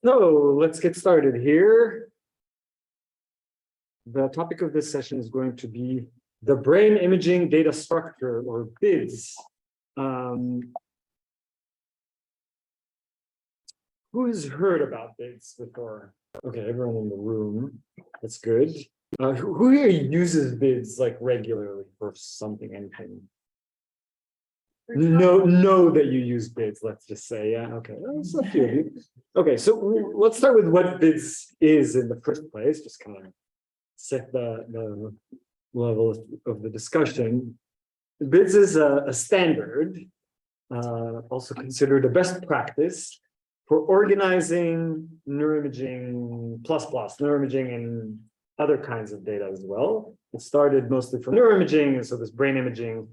So let's get started here. The topic of this session is going to be the brain imaging data structure, or BIDS. Who has heard about BIDS before? Okay, everyone in the room. That's good. Who here uses BIDS like regularly for something, anything? Know that you use BIDS, let's just say. Yeah, okay. That's a few of you. Okay, so let's start with what BIDS is in the first place, just kind of set the level of the discussion. BIDS is a standard, also considered a best practice for organizing neuroimaging neuroimaging and other kinds of data as well. It started mostly from neuroimaging, and so this brain imaging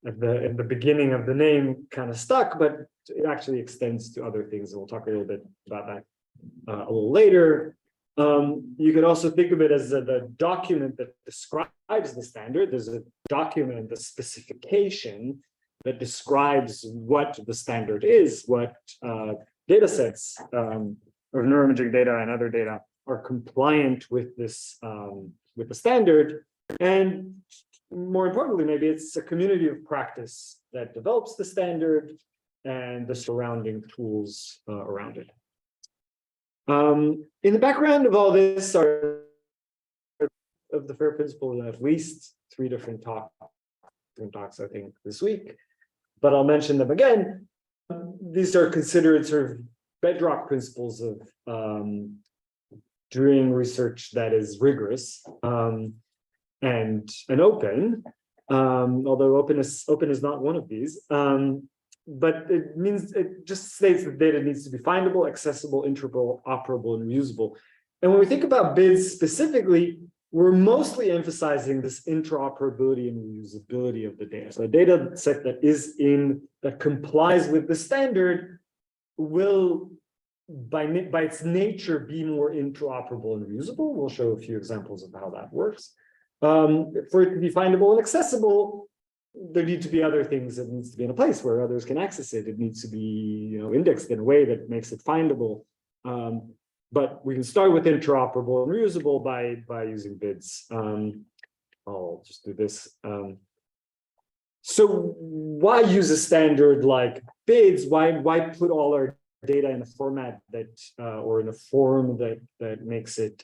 at the beginning of the name kind of stuck, but it actually extends to other things, and we'll talk a little bit about that a little later. You could also think of it as the document that describes the standard. There's a document, the specification that describes what the standard is, what data sets of neuroimaging data and other data are compliant with this with the standard. And more importantly, maybe it's a community of practice that develops the standard and the surrounding tools around it. In the background of all this are of the FAIR principle, at least 3 different talks, I think, this week, but I'll mention them again. These are considered sort of bedrock principles of doing research that is rigorous and open, although open is not one of these. But it just states that data needs to be findable, accessible, interoperable, and reusable. And when we think about BIDS specifically, we're mostly emphasizing this interoperability and reusability of the data. So a data set that complies with the standard will, by its nature, be more interoperable and reusable. We'll show a few examples of how that works. For it to be findable and accessible, there need to be other things. That needs to be in a place where others can access it. It needs to be, indexed in a way that makes it findable. But we can start with interoperable and reusable by using BIDS. I'll just do this. So why use a standard like BIDS? Why put all our data in a format that or in a form that makes it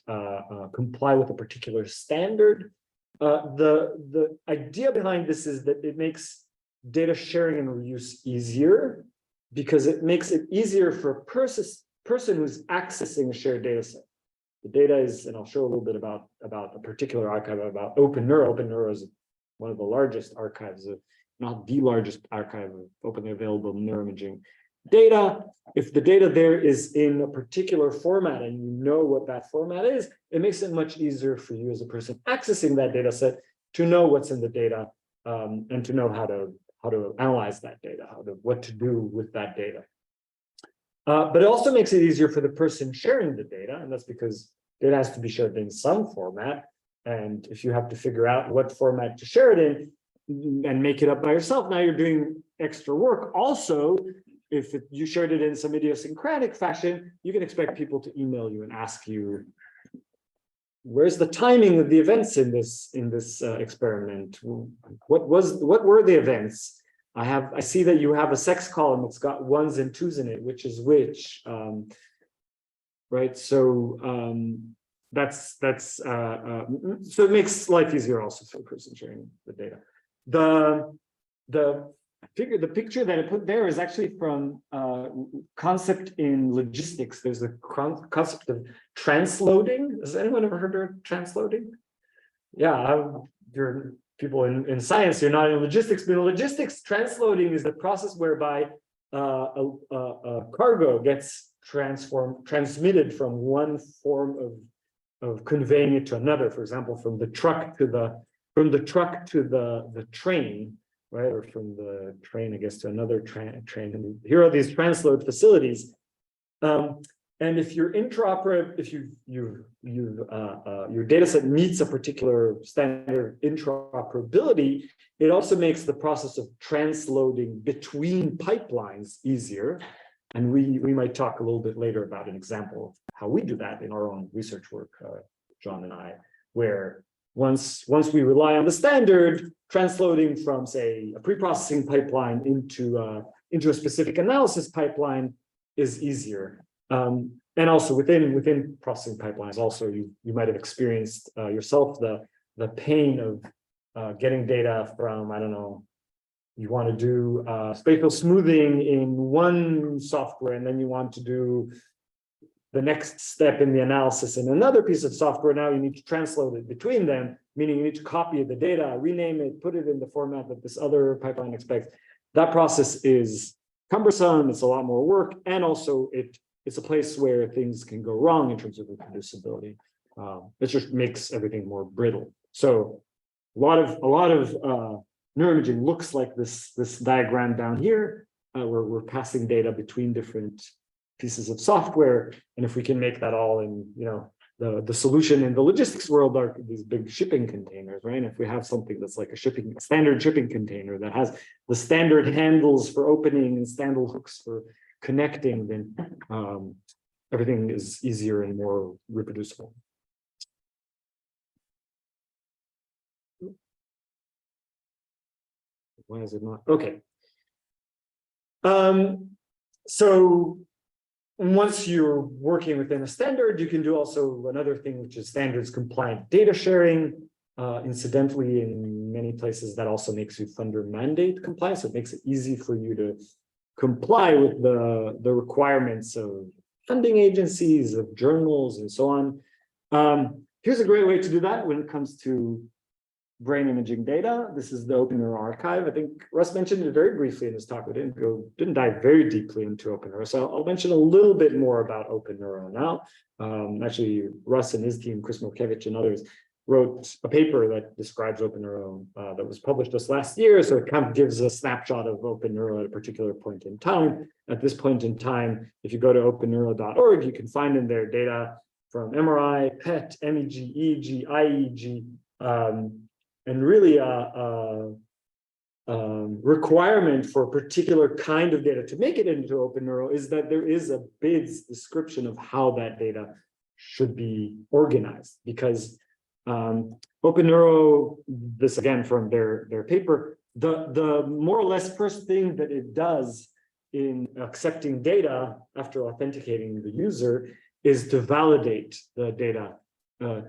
comply with a particular standard? The idea behind this is that it makes data sharing and reuse easier, because it makes it easier for a person who's accessing a shared data set. The data is, and I'll show a little bit about a particular archive, about OpenNeuro. OpenNeuro is one of the largest archives of, not the largest archive of openly available neuroimaging data. If the data there is in a particular format and you know what that format is, it makes it much easier for you as a person accessing that data set to know what's in the data, and to know how to analyze that data, what to do with that data. But it also makes it easier for the person sharing the data, and that's because data has to be shared in some format. And if you have to figure out what format to share it in and make it up by yourself, now you're doing extra work. Also, if you shared it in some idiosyncratic fashion, you can expect people to email you and ask you, where's the timing of the events in this experiment? What were the events? I see that you have a sex column that's got 1s and 2s in it. Which is which? Right. So so it makes life easier also for the person sharing the data. The picture that I put there is actually from concept in logistics. There's a concept of transloading. Has anyone ever heard of transloading? Yeah, you're people in science, you're not in logistics, but in logistics, transloading is the process whereby a cargo gets transmitted from one form of conveying it to another. For example, from the truck to the train. Right, or from the train, I guess, to another train. And here are these transload facilities. And if you're interoperable, if your data set meets a particular standard interoperability, it also makes the process of transloading between pipelines easier. And we might talk a little bit later about an example of how we do that in our own research work, John and I, where once we rely on the standard, transloading from, say, a pre-processing pipeline into a specific analysis pipeline is easier. And also within processing pipelines, also you might have experienced yourself the pain of getting data from, I don't know, you want to do spatial smoothing in one software, and then you want to do the next step in the analysis in another piece of software. Now you need to transload it between them, meaning you need to copy the data, rename it, put it in the format that this other pipeline expects. That process is cumbersome, it's a lot more work, and also it's a place where things can go wrong in terms of reproducibility. It just makes everything more brittle. So a lot of neuroimaging looks like this diagram down here, where we're passing data between different pieces of software. And if we can make that all in, the solution in the logistics world are these big shipping containers, right? And if we have something that's like a standard shipping container that has the standard handles for opening and standard hooks for connecting, then everything is easier and more reproducible. Why is it not? Okay. So once you're working within a standard, you can do also another thing, which is standards compliant data sharing. Incidentally, in many places, that also makes you funder mandate compliant. So it makes it easy for you to comply with the requirements of funding agencies, of journals, and so on. Here's a great way to do that when it comes to brain imaging data. This is the OpenNeuro archive. I think Russ mentioned it very briefly in his talk. We didn't dive very deeply into OpenNeuro. So I'll mention a little bit more about OpenNeuro now. Actually, Russ and his team, Chris Milkevich and others, wrote a paper that describes OpenNeuro that was published just last year. So it kind of gives a snapshot of OpenNeuro at a particular point in time. At this point in time, if you go to openneuro.org, you can find in there data from MRI, PET, MEG, EEG, IEG, and really requirement for a particular kind of data to make it into OpenNeuro is that there is a BIDS description of how that data should be organized, because OpenNeuro, this again from their paper, the more or less first thing that it does in accepting data after authenticating the user is to validate the data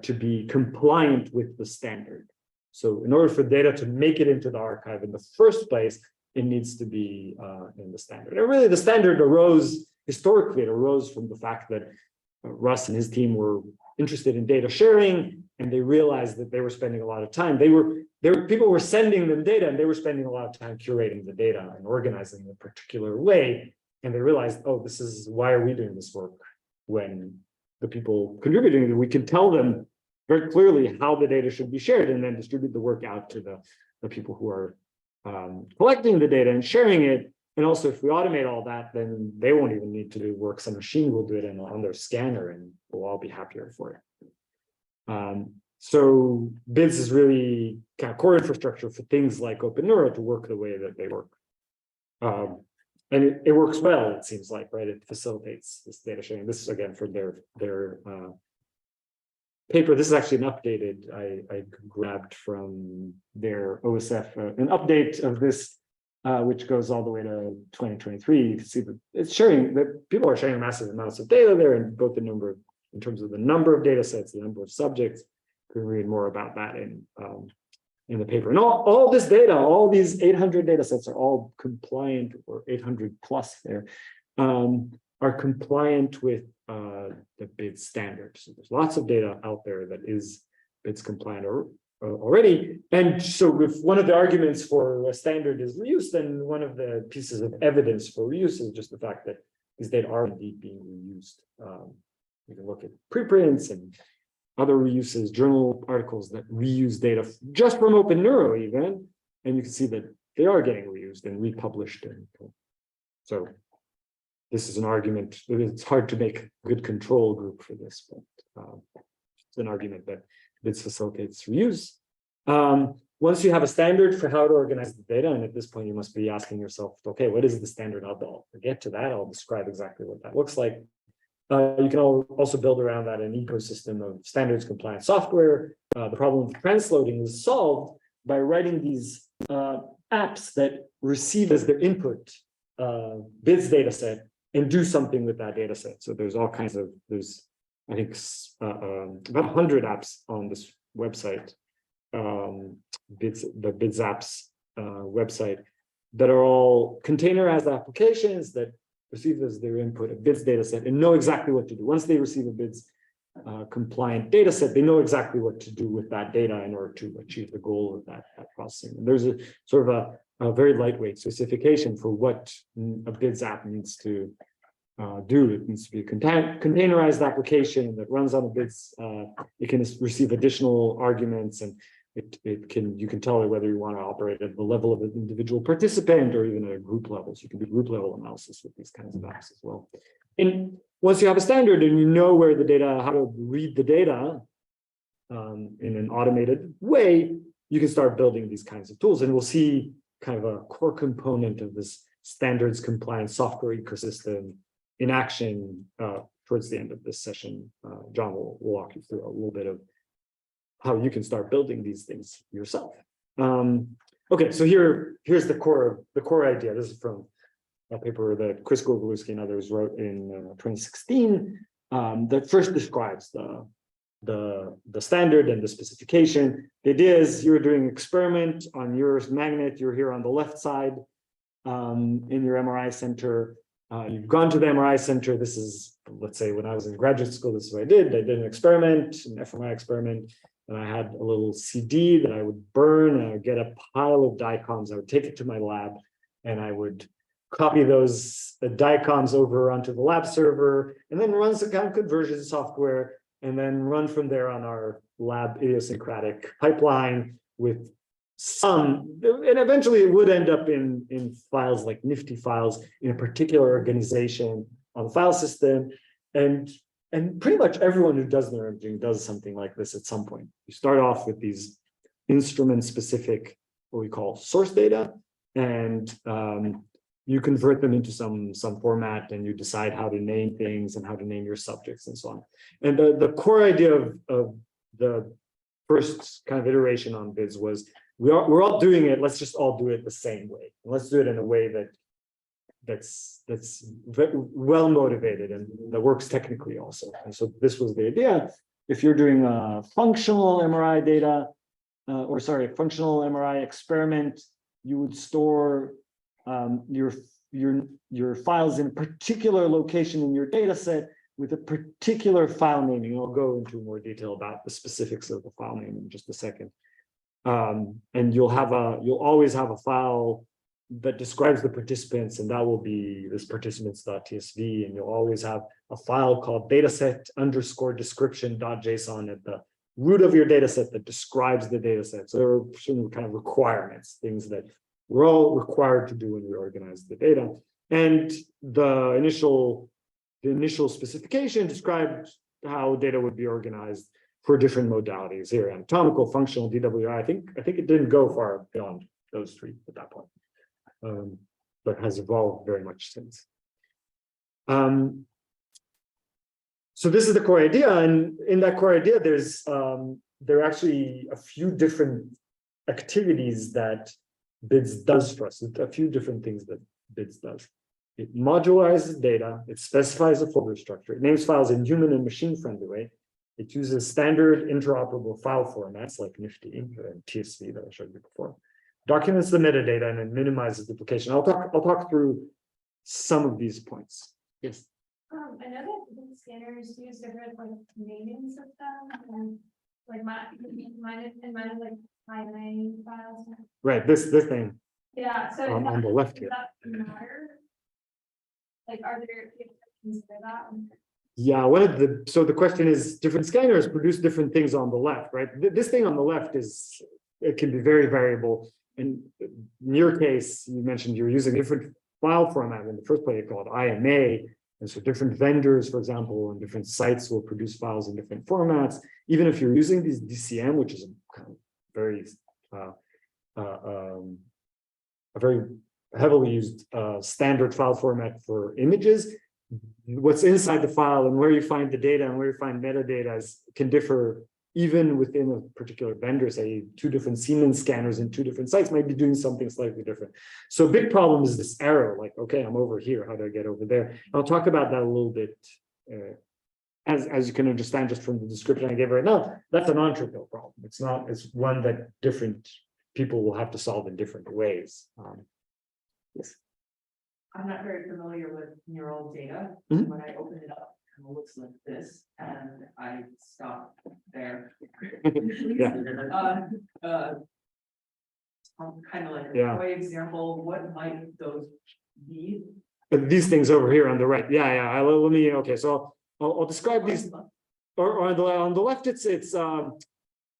to be compliant with the standard. So in order for data to make it into the archive in the first place, it needs to be in the standard. And really the standard historically, it arose from the fact that Russ and his team were interested in data sharing, and they realized that they were spending a lot of time. People were sending them data, and they were spending a lot of time curating the data and organizing it in a particular way. And they realized, oh, why are we doing this work when the people contributing it, we can tell them very clearly how the data should be shared, and then distribute the work out to the people who are collecting the data and sharing it. And also, if we automate all that, then they won't even need to do work. Some machine will do it on their scanner, and we'll all be happier for it. So BIDS is really kind of core infrastructure for things like OpenNeuro to work the way that they work. And it works well, it seems like, right? It facilitates this data sharing. This is, again, from their paper. This is actually an updated, I grabbed from their OSF, an update of this, which goes all the way to 2023. You can see that it's sharing, that people are sharing massive amounts of data there, and both in terms of the number of data sets, the number of subjects. You can read more about that in the paper. And all this data, all these 800 data sets are all compliant, or 800 plus there, are compliant with the BIDS standard. So there's lots of data out there that is BIDS compliant already. And so if one of the arguments for a standard is reuse, then one of the pieces of evidence for reuse is just the fact that these data are indeed being reused. You can look at preprints and other reuses, journal articles that reuse data just from OpenNeuro even, and you can see that they are getting reused and republished. And so this is an argument. It's hard to make a good control group for this, but it's an argument that BIDS facilitates reuse. once you have a standard for how to organize the data, and at this point you must be asking yourself, okay, what is the standard? I'll get to that. I'll describe exactly what that looks like. You can also build around that an ecosystem of standards compliant software. The problem of transloading is solved by writing these apps that receive as their input BIDS data set and do something with that data set. So there's all kinds of, I think about 100 apps on this website, the BIDS apps website, that are all containerized applications that receive as their input a BIDS data set and know exactly what to do. Once they receive a BIDS compliant data set, they know exactly what to do with that data in order to achieve the goal of that processing. And there's a sort of a very lightweight specification for what a BIDS app needs to do. It needs to be a containerized application that runs on a BIDS. It can receive additional arguments, and you can tell it whether you want to operate at the level of an individual participant or even at a group level. So you can do group level analysis with these kinds of apps as well. And once you have a standard and you know where the data, how to read the data in an automated way, you can start building these kinds of tools. And we'll see kind of a core component of this standards compliant software ecosystem in action towards the end of this session. John will walk you through a little bit of how you can start building these things yourself. Okay, so here's the core idea. This is from a paper that Chris Gorgolewski and others wrote in 2016 that first describes the standard and the specification. The idea is you're doing an experiment on your magnet. You're here on the left side in your MRI center. You've gone to the MRI center. This is, let's say, when I was in graduate school, this is what I did. I did an experiment, an fMRI experiment, and I had a little CD that I would burn, and I would get a pile of DICOMs. I would take it to my lab, and I would copy those DICOMs over onto the lab server, and then run some kind of conversion software, and then run from there on our lab idiosyncratic pipeline with some, and eventually it would end up in files like nifty files in a particular organization on the file system. And pretty much everyone who does neuroimaging does something like this at some point. You start off with these instrument-specific, what we call source data, and you convert them into some format, and you decide how to name things and how to name your subjects and so on. And the core idea of the first kind of iteration on BIDS was we're all doing it. Let's just all do it the same way. And let's do it in a way that's well motivated and that works technically also. And so this was the idea. If you're doing a functional MRI data, functional MRI experiment, you would store your files in a particular location in your data set with a particular file naming. I'll go into more detail about the specifics of the file name in just a second. And you'll always have a file that describes the participants, and that will be this participants.tsv, and you'll always have a file called dataset_description.json at the root of your dataset that describes the dataset. So there are certain kind of requirements, things that we're all required to do when we organize the data. And the initial specification described how data would be organized for different modalities here: anatomical, functional, DWI. I think it didn't go far beyond those three at that point, but has evolved very much since. So this is the core idea, and in that core idea, there are actually a few different activities that BIDS does for us. A few different things that BIDS does. It modularizes data. It specifies a folder structure. It names files in human and machine-friendly way. It uses standard interoperable file formats like nifty and TSV that I showed you before. Documents the metadata and then minimizes duplication. I'll talk through some of these points. Yes. I know that the scanners use different naming systems, and mine is like IMA files. Right. This thing. Yeah. So on the left here. Does that matter? Are there consider that? Yeah, so the question is, different scanners produce different things on the left, right? This thing on the left it can be very variable. And in your case, you mentioned you're using a different file format in the first place called IMA. And so different vendors, for example, and different sites will produce files in different formats. Even if you're using these DCM, which is a kind of very a very heavily used standard file format for images. What's inside the file and where you find the data and where you find metadata can differ even within a particular vendor. Say 2 different Siemens scanners in 2 different sites might be doing something slightly different. So a big problem is this error, like, okay, I'm over here, how do I get over there? I'll talk about that a little bit. As you can understand just from the description I gave right now, that's a non-trivial problem. It's not, it's one that different people will have to solve in different ways. Yes. I'm not very familiar with neural data. Mhm. When I open it up, it kind of looks like this, and I stop there. Yeah. Kind of like Yeah. a toy example, what might those be? These things over here on the right. Yeah. Let me, okay, so I'll describe these. Or on the left, it's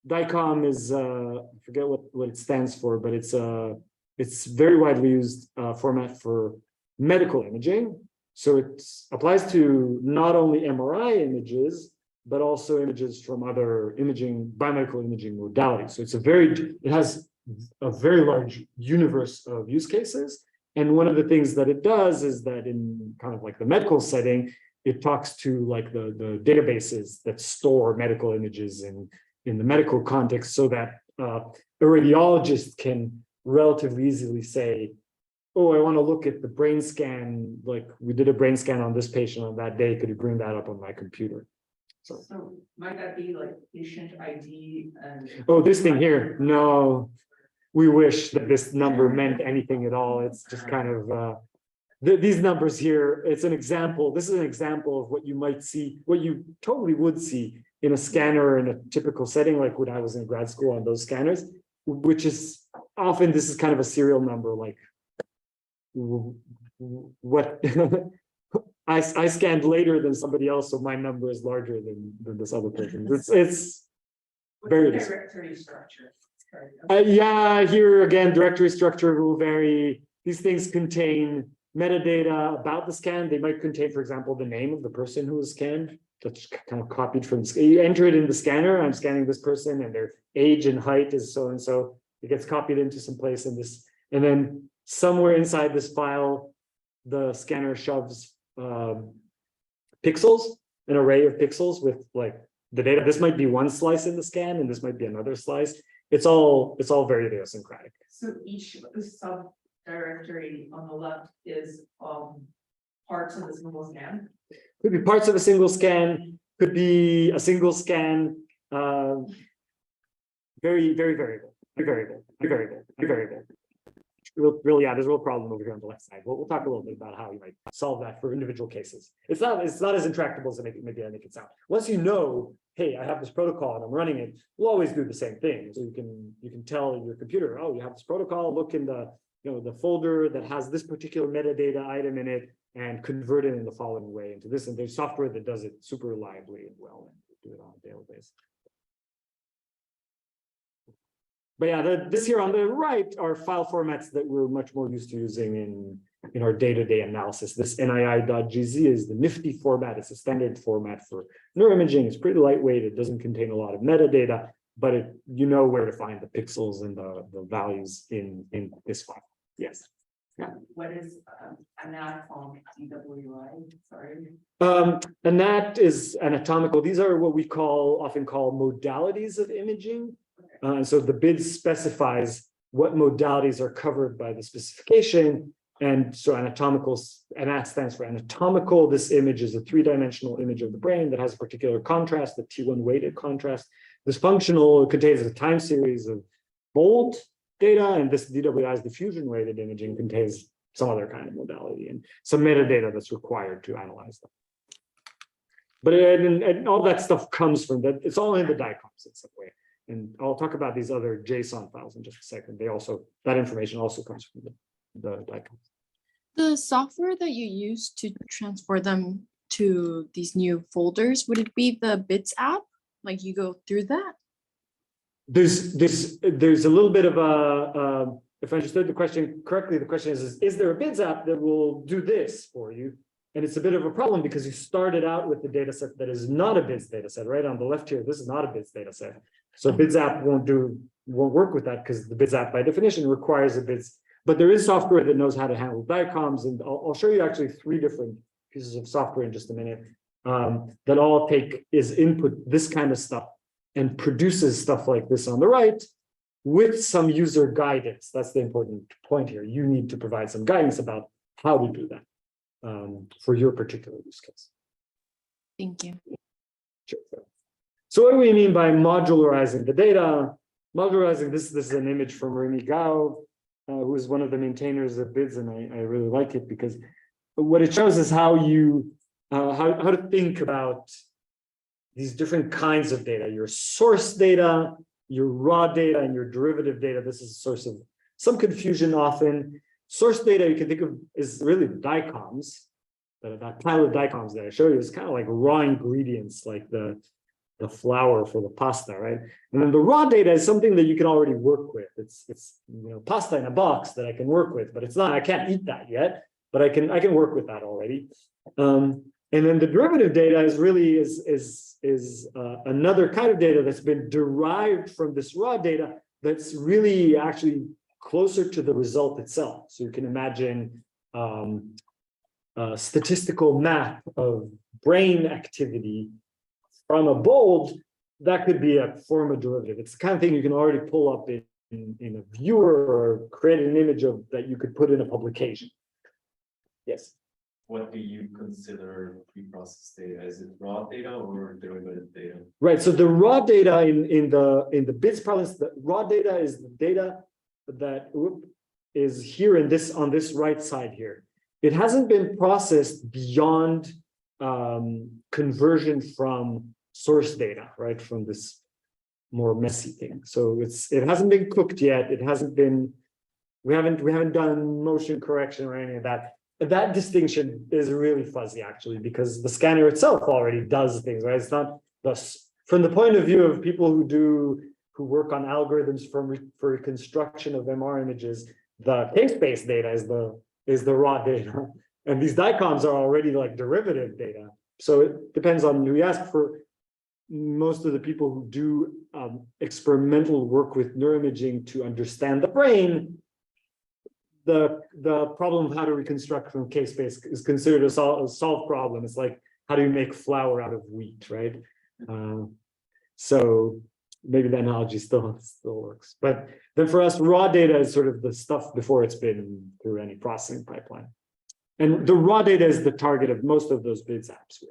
DICOM is I forget what it stands for, but it's very widely used format for medical imaging. So it applies to not only MRI images, but also images from other biomedical imaging modalities. So it has a very large universe of use cases. And one of the things that it does is that in kind of like the medical setting, it talks to like the databases that store medical images in the medical context, so that a radiologist can relatively easily say, oh, I want to look at the brain scan, like we did a brain scan on this patient on that day, could you bring that up on my computer? So Might that be like patient ID and? oh, this thing here, no, we wish that this number meant anything at all. It's just kind of these numbers here, it's an example. This is an example of what you might see, what you totally would see in a scanner in a typical setting, like when I was in grad school on those scanners, which is often, this is kind of a serial number, like what I scanned later than somebody else, so my number is larger than this other person. It's very directory structure. yeah, here again, directory structure will vary. These things contain metadata about the scan. They might contain, for example, the name of the person who was scanned. That's kind of copied from you enter it in the scanner. I'm scanning this person, and their age and height is so and so. It gets copied into some place in this, and then somewhere inside this file, the scanner shoves pixels, an array of pixels with like the data. This might be one slice in the scan, and this might be another slice. It's all very idiosyncratic. So each subdirectory on the left is parts of the single scan. Could be parts of a single scan, could be a single scan, very variable. Really, yeah, there's a real problem over here on the left side. We'll talk a little bit about how you might solve that for individual cases. It's not as intractable as maybe I make it sound. Once you know, hey, I have this protocol and I'm running it, we'll always do the same thing. So you can tell your computer, oh, you have this protocol, look in the the folder that has this particular metadata item in it, and convert it in the following way into this. And there's software that does it super reliably and well, and do it on a daily basis. But yeah, this here on the right are file formats that we're much more used to using in our day-to-day analysis. This NII.gz is the nifty format. It's a standard format for neuroimaging. It's pretty lightweight. It doesn't contain a lot of metadata, but you know where to find the pixels and the values in this file. Yes. Yeah. What is anatomic DWI? Sorry. And that is anatomical. These are what we often call modalities of imaging. And so the BID specifies what modalities are covered by the specification. And so anatomical, and that stands for anatomical. This image is a 3-dimensional image of the brain that has a particular contrast, the T1 weighted contrast. This functional contains a time series of bold data, and this DWI's diffusion weighted imaging contains some other kind of modality and some metadata that's required to analyze them. But and all that stuff comes from that. It's all in the DICOMs in some way. And I'll talk about these other JSON files in just a second. That information also comes from the DICOMs. The software that you use to transfer them to these new folders, would it be the BITS app? Like you go through that? There's a little bit of a, if I understood the question correctly, the question is there a BIDS app that will do this for you? And it's a bit of a problem because you started out with the data set that is not a BIDS data set, right? On the left here, this is not a BIDS data set. So BIDS app won't work with that because the BIDS app by definition requires a BIDS. But there is software that knows how to handle DICOMs, and I'll show you actually 3 different pieces of software in just a minute that all take is input this kind of stuff and produces stuff like this on the right with some user guidance. That's the important point here. You need to provide some guidance about how to do that for your particular use case. Thank you. Sure. So what do we mean by modularizing the data? Modularizing, this is an image from Remy Gao, who is one of the maintainers of BIDS, and I really like it because what it shows is how you how to think about these different kinds of data, your source data, your raw data, and your derivative data. This is a source of some confusion often. Source data you can think of is really the DICOMs. That pile of DICOMs that I show you is kind of like raw ingredients, like the flour for the pasta, right? And then the raw data is something that you can already work with. It's pasta in a box that I can work with, but it's not. I can't eat that yet, but I can work with that already. And then the derivative data is really another kind of data that's been derived from this raw data that's really actually closer to the result itself. So you can imagine a statistical map of brain activity from a bold. That could be a form of derivative. It's the kind of thing you can already pull up in a viewer or create an image of that you could put in a publication. Yes. What do you consider pre-processed data? Is it raw data or derivative data? Right. So the raw data in the BIDS parlance, the raw data is the data that is here on this right side here. It hasn't been processed beyond conversion from source data, right? From this more messy thing. So it hasn't been cooked yet. It hasn't been. We haven't done motion correction or any of that. That distinction is really fuzzy actually, because the scanner itself already does things, right? It's not thus from the point of view of people who work on algorithms for reconstruction of MR images. The case-based data is the raw data, and these DICOMs are already like derivative data. So it depends on who you ask. For most of the people who do experimental work with neuroimaging to understand the brain, the problem of how to reconstruct from case-based is considered a solved problem. It's like, how do you make flour out of wheat, right? So maybe the analogy still works. But then for us, raw data is sort of the stuff before it's been through any processing pipeline. And the raw data is the target of most of those BIDS apps.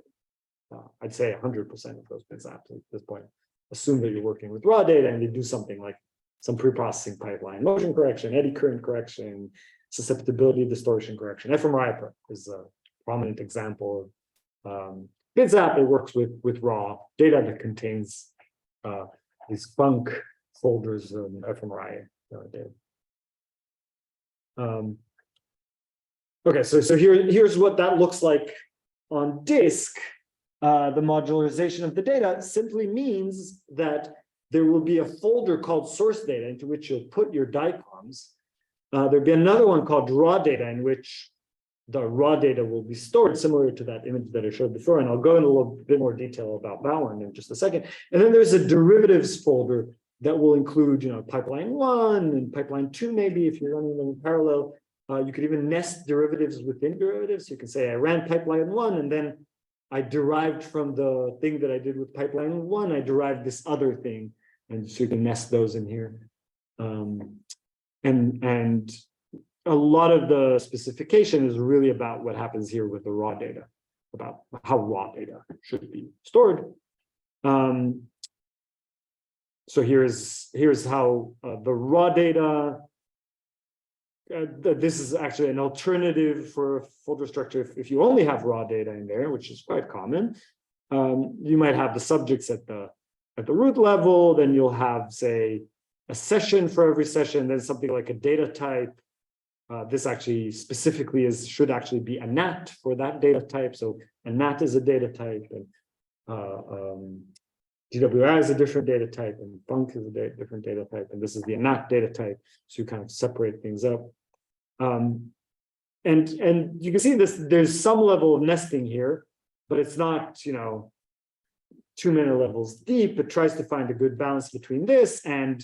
I'd say 100% of those BIDS apps at this point. Assume that you're working with raw data and they do something like some pre-processing pipeline, motion correction, eddy current correction, susceptibility distortion correction. fMRI is a prominent example of BIDS app that works with raw data that contains these func folders and fMRI data. Okay, so here's what that looks like on disk. The modularization of the data simply means that there will be a folder called source data into which you'll put your DICOMs. There'll be another one called raw data in which the raw data will be stored, similar to that image that I showed before. And I'll go into a little bit more detail about that one in just a second. And then there's a derivatives folder that will include, pipeline 1 and pipeline 2, maybe if you're running them in parallel. You could even nest derivatives within derivatives. You can say I ran pipeline 1 and then I derived from the thing that I did with pipeline 1, I derived this other thing. And so you can nest those in here. And a lot of the specification is really about what happens here with the raw data, about how raw data should be stored. So here's how the raw data, this is actually an alternative for a folder structure. If you only have raw data in there, which is quite common, you might have the subjects at the root level, then you'll have, say, a session for every session, then something like a data type. This actually specifically should actually be a NAT for that data type. So a NAT is a data type, and GWI is a different data type, and func is a different data type, and this is the NAT data type. So you kind of separate things up. and you can see this, there's some level of nesting here, but it's not, too many levels deep. It tries to find a good balance between this and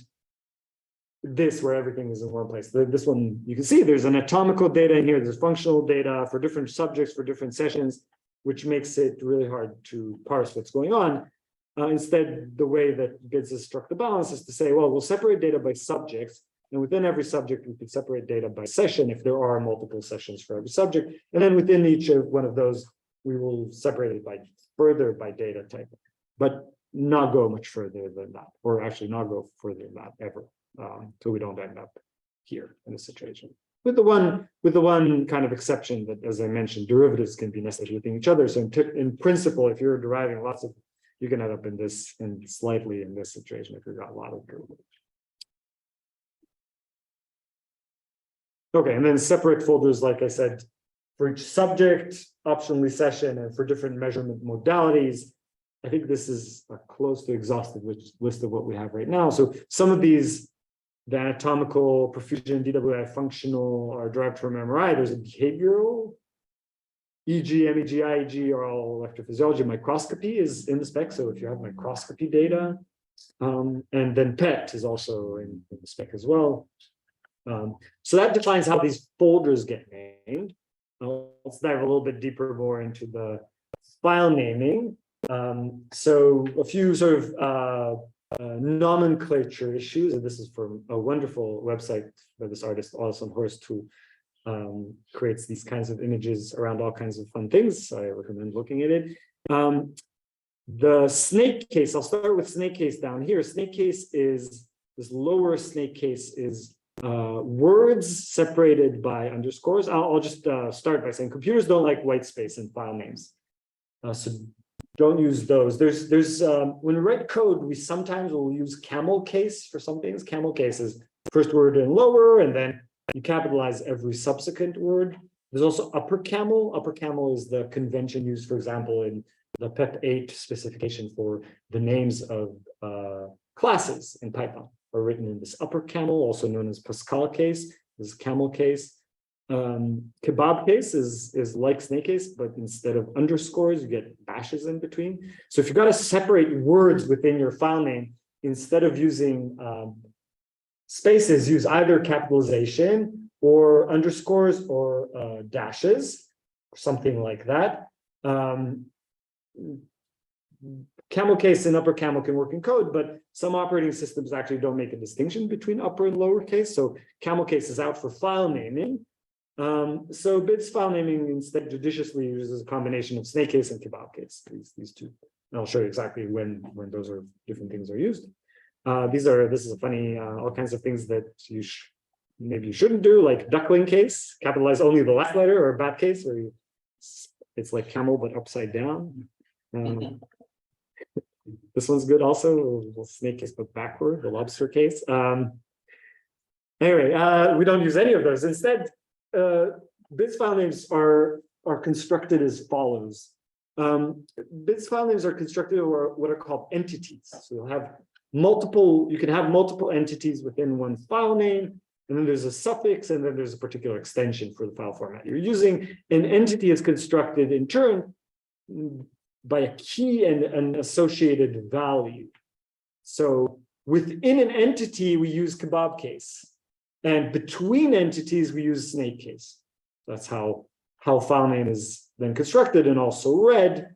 this, where everything is in one place. This one, you can see there's anatomical data in here, there's functional data for different subjects, for different sessions, which makes it really hard to parse what's going on. Instead, the way that GIDS has struck the balance is to say, well, we'll separate data by subjects, and within every subject, we could separate data by session if there are multiple sessions for every subject. And then within each of one of those, we will separate it further by data type, but not go much further than that, or actually not go further than that ever. So we don't end up here in this situation. With the one kind of exception that, as I mentioned, derivatives can be nested within each other. So in principle, if you're deriving lots of, you can end up in this and slightly in this situation if you've got a lot of derivatives. Okay, and then separate folders, like I said, for each subject, optionally session, and for different measurement modalities. I think this is a close to exhaustive list of what we have right now. So some of these, the anatomical, perfusion, DWI, functional, are derived from MRI. There's a behavioral, EG, MEG, IEG are all electrophysiology. Microscopy is in the spec. So if you have microscopy data, and then PET is also in the spec as well. So that defines how these folders get named. Let's dive a little bit deeper more into the file naming. So a few sort of nomenclature issues, and this is from a wonderful website by this artist, Alison Horst, who creates these kinds of images around all kinds of fun things. I recommend looking at it. The snake case, I'll start with snake case down here. Snake case is, this lower snake case is words separated by underscores. I'll just start by saying computers don't like white space in file names. So don't use those. There's when we write code, we sometimes will use camel case for some things. Camel case is first word and lower, and then you capitalize every subsequent word. There's also upper camel. Upper camel is the convention used, for example, in the PEP8 specification for the names of classes in Python are written in this upper camel, also known as Pascal case. This is camel case. Kebab case is like snake case, but instead of underscores, you get dashes in between. So if you've got to separate words within your file name, instead of using spaces, use either capitalization or underscores or dashes, something like that. Camel case and upper camel can work in code, but some operating systems actually don't make a distinction between upper and lower case. So camel case is out for file naming. So BIDS file naming instead judiciously uses a combination of snake case and kebab case, these two. And I'll show you exactly when those are different things are used. This is a funny, all kinds of things that maybe you shouldn't do, like duckling case, capitalize only the last letter, or bat case, where it's like camel but upside down. This one's good also, snake case but backward, the lobster case. Anyway, we don't use any of those. Instead, BIDS file names are constructed as follows. BIDS file names are constructed or what are called entities. So you'll have you can have multiple entities within one file name, and then there's a suffix, and then there's a particular extension for the file format you're using. An entity is constructed in turn by a key and an associated value. So within an entity, we use kebab case. And between entities, we use snake case. That's how file name is then constructed and also read.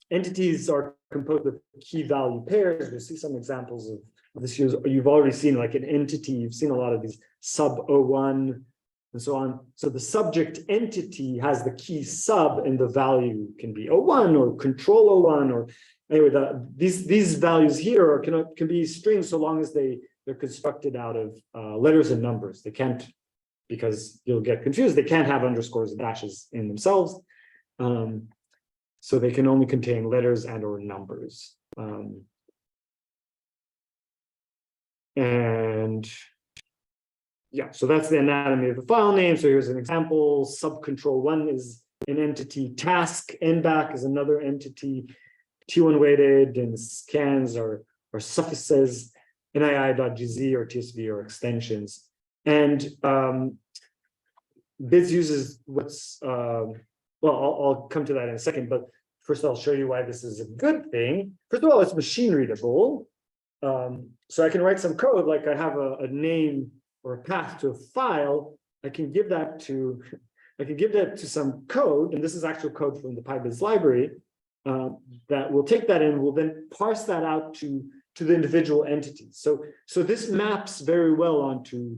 Entities are composed of key value pairs. You'll see some examples of this. You've already seen like an entity. You've seen a lot of these sub 01 and so on. So the subject entity has the key sub, and the value can be 01 or control 01, or anyway. These values here can be strings so long as they're constructed out of letters and numbers. They can't, because you'll get confused, they can't have underscores and dashes in themselves. So they can only contain letters and or numbers. And yeah, so that's the anatomy of the file name. So here's an example. Subcontrol 1 is an entity. Task NBAC is another entity. T1 weighted and scans are suffixes. NII.gz or TSV or extensions. And BIDS uses what's, well, I'll come to that in a second, but first I'll show you why this is a good thing. First of all, it's machine readable. So I can write some code, like I have a name or a path to a file. I can give that to some code, and this is actual code from the PyBiz library, that will take that in, will then parse that out to the individual entities. So this maps very well onto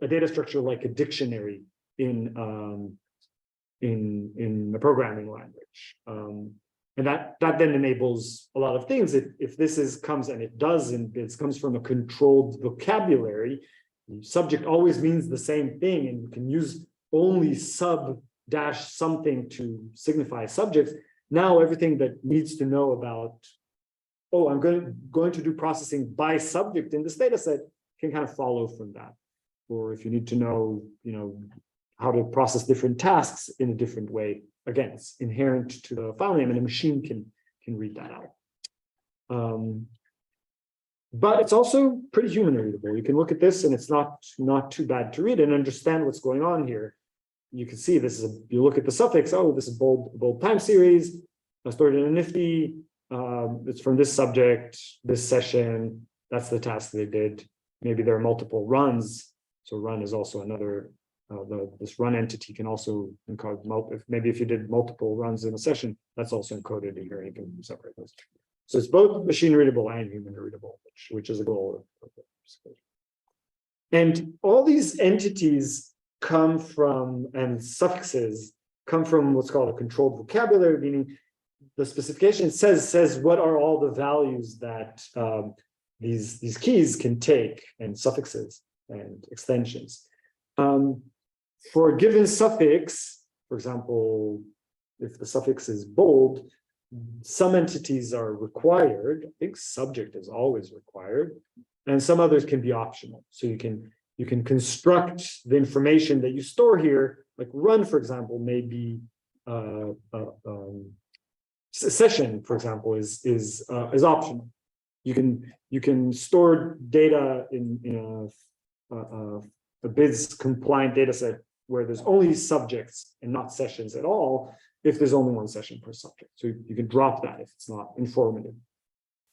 a data structure like a dictionary in a programming language. And that then enables a lot of things. If this comes, and it does, and it comes from a controlled vocabulary, the subject always means the same thing, and you can use only sub dash something to signify subjects. Now everything that needs to know about, oh, I'm going to do processing by subject in this data set can kind of follow from that. Or if you need to know, how to process different tasks in a different way, again, it's inherent to the file name, and a machine can read that out. But it's also pretty human readable. You can look at this, and it's not too bad to read and understand what's going on here. You can see this is you look at the suffix. Oh, this is bold time series stored in a Nifty. It's from this subject, this session. That's the task they did. Maybe there are multiple runs. So run is also another. This run entity can also encode if you did multiple runs in a session, that's also encoded in here. You can separate those. So it's both machine readable and human readable, which is a goal of this. And all these entities come from, and suffixes come from what's called a controlled vocabulary, meaning the specification says what are all the values that these keys can take, and suffixes and extensions. For a given suffix, for example, if the suffix is bold, some entities are required. I think subject is always required, and some others can be optional. So you can construct the information that you store here, like run, for example, may be session, for example, is optional. You can store data in a BIDS compliant data set where there's only subjects and not sessions at all, if there's only one session per subject. So you can drop that if it's not informative.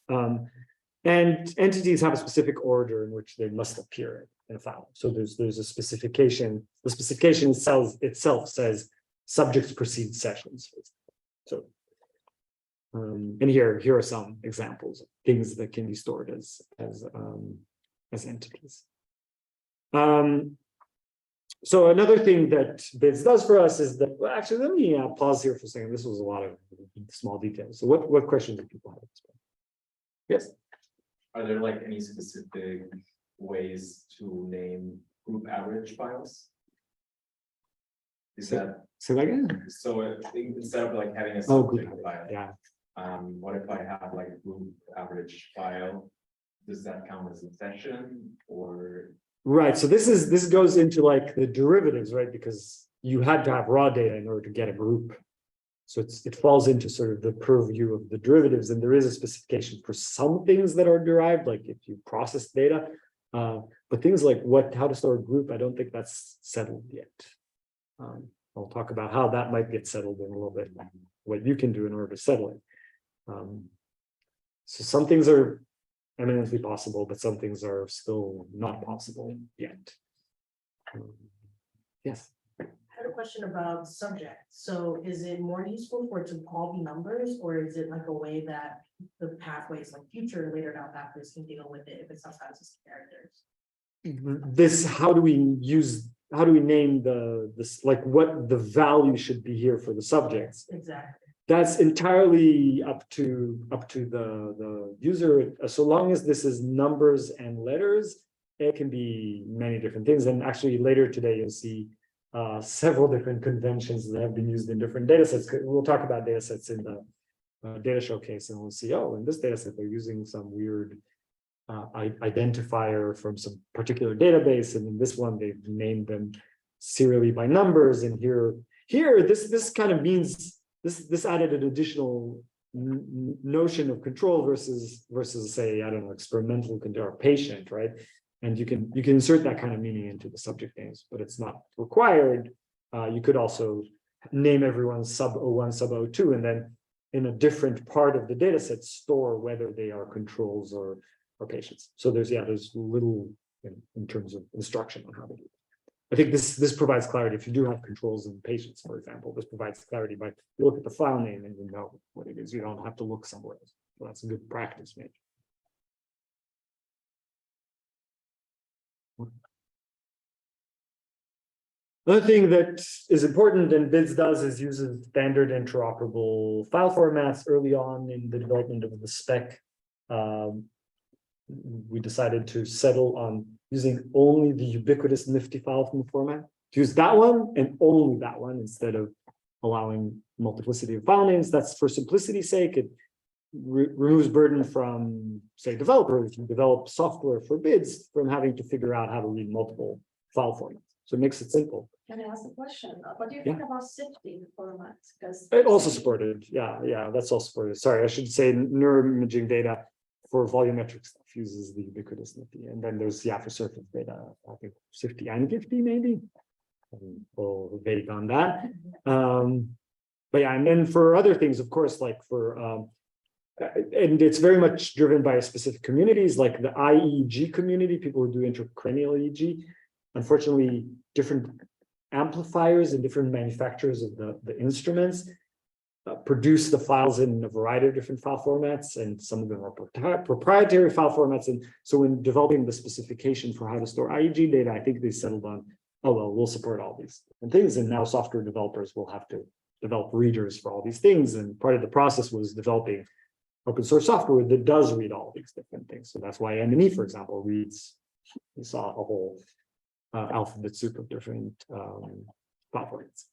And entities have a specific order in which they must appear in a file. So there's a specification. The specification itself says subjects precede sessions. So and here are some examples of things that can be stored as entities. So another thing that BIDS does for us is that, well, actually, let me pause here for a second. This was a lot of small details. So what questions do people have? Yes. Are there like any specific ways to name group average files? Is that Say that again? so? Instead of like having a Group subject file, yeah. What if I have like a group average file? Does that count as a session or? Right. So this goes into like the derivatives, right? Because you had to have raw data in order to get a group. So it falls into sort of the purview of the derivatives, and there is a specification for some things that are derived, like if you process data. But things like how to store a group, I don't think that's settled yet. I'll talk about how that might get settled in a little bit, what you can do in order to settle it. So some things are eminently possible, but some things are still not possible yet. Yes. I had a question about subject. So is it more useful for it to all be numbers, or is it like a way that the pathways, like future later down pathways, can deal with it if it's sometimes just characters? How do we name this, like what the value should be here for the subjects? Exactly. That's entirely up to the user. So long as this is numbers and letters, it can be many different things. And actually later today, you'll see several different conventions that have been used in different data sets. We'll talk about data sets in the data showcase, and we'll see, oh, in this data set, they're using some weird identifier from some particular database. And in this one, they've named them serially by numbers. And here this kind of means, this added an additional notion of control versus say, I don't know, experimental control or patient, right? And you can insert that kind of meaning into the subject names, but it's not required. You could also name everyone sub O1, sub O2, and then in a different part of the data set store whether they are controls or patients. So there's little in terms of instruction on how to do it. I think this provides clarity. If you do have controls in patients, for example, this provides clarity by you look at the file name and you know what it is. You don't have to look somewhere else. So that's a good practice, maybe. Another thing that is important and BIDS does is uses standard interoperable file formats early on in the development of the spec. We decided to settle on using only the ubiquitous nifty file from the format. To use that one and only that one instead of allowing multiplicity of file names. That's for simplicity's sake. It removes burden from, say, developers who develop software for BIDS from having to figure out how to read multiple file formats. So it makes it simple. Can I ask a question? What do you think about sifting formats? Because It also supported, yeah, that's all supported. Sorry, I should say neuroimaging data for volumetric stuff uses the ubiquitous nifty. And then there's, for surface data, I think SIFTY and GIFTY maybe. Or vague on that. But yeah, and then for other things, of course, like for, and it's very much driven by specific communities, like the IEG community, people who do intracranial EEG. Unfortunately, different amplifiers and different manufacturers of the instruments produce the files in a variety of different file formats, and some of them are proprietary file formats. And so when developing the specification for how to store IEG data, I think they settled on, oh, well, we'll support all these things. And now software developers will have to develop readers for all these things. And part of the process was developing open source software that does read all these different things. So that's why M&E, for example, reads, you saw a whole alphabet soup of different platforms.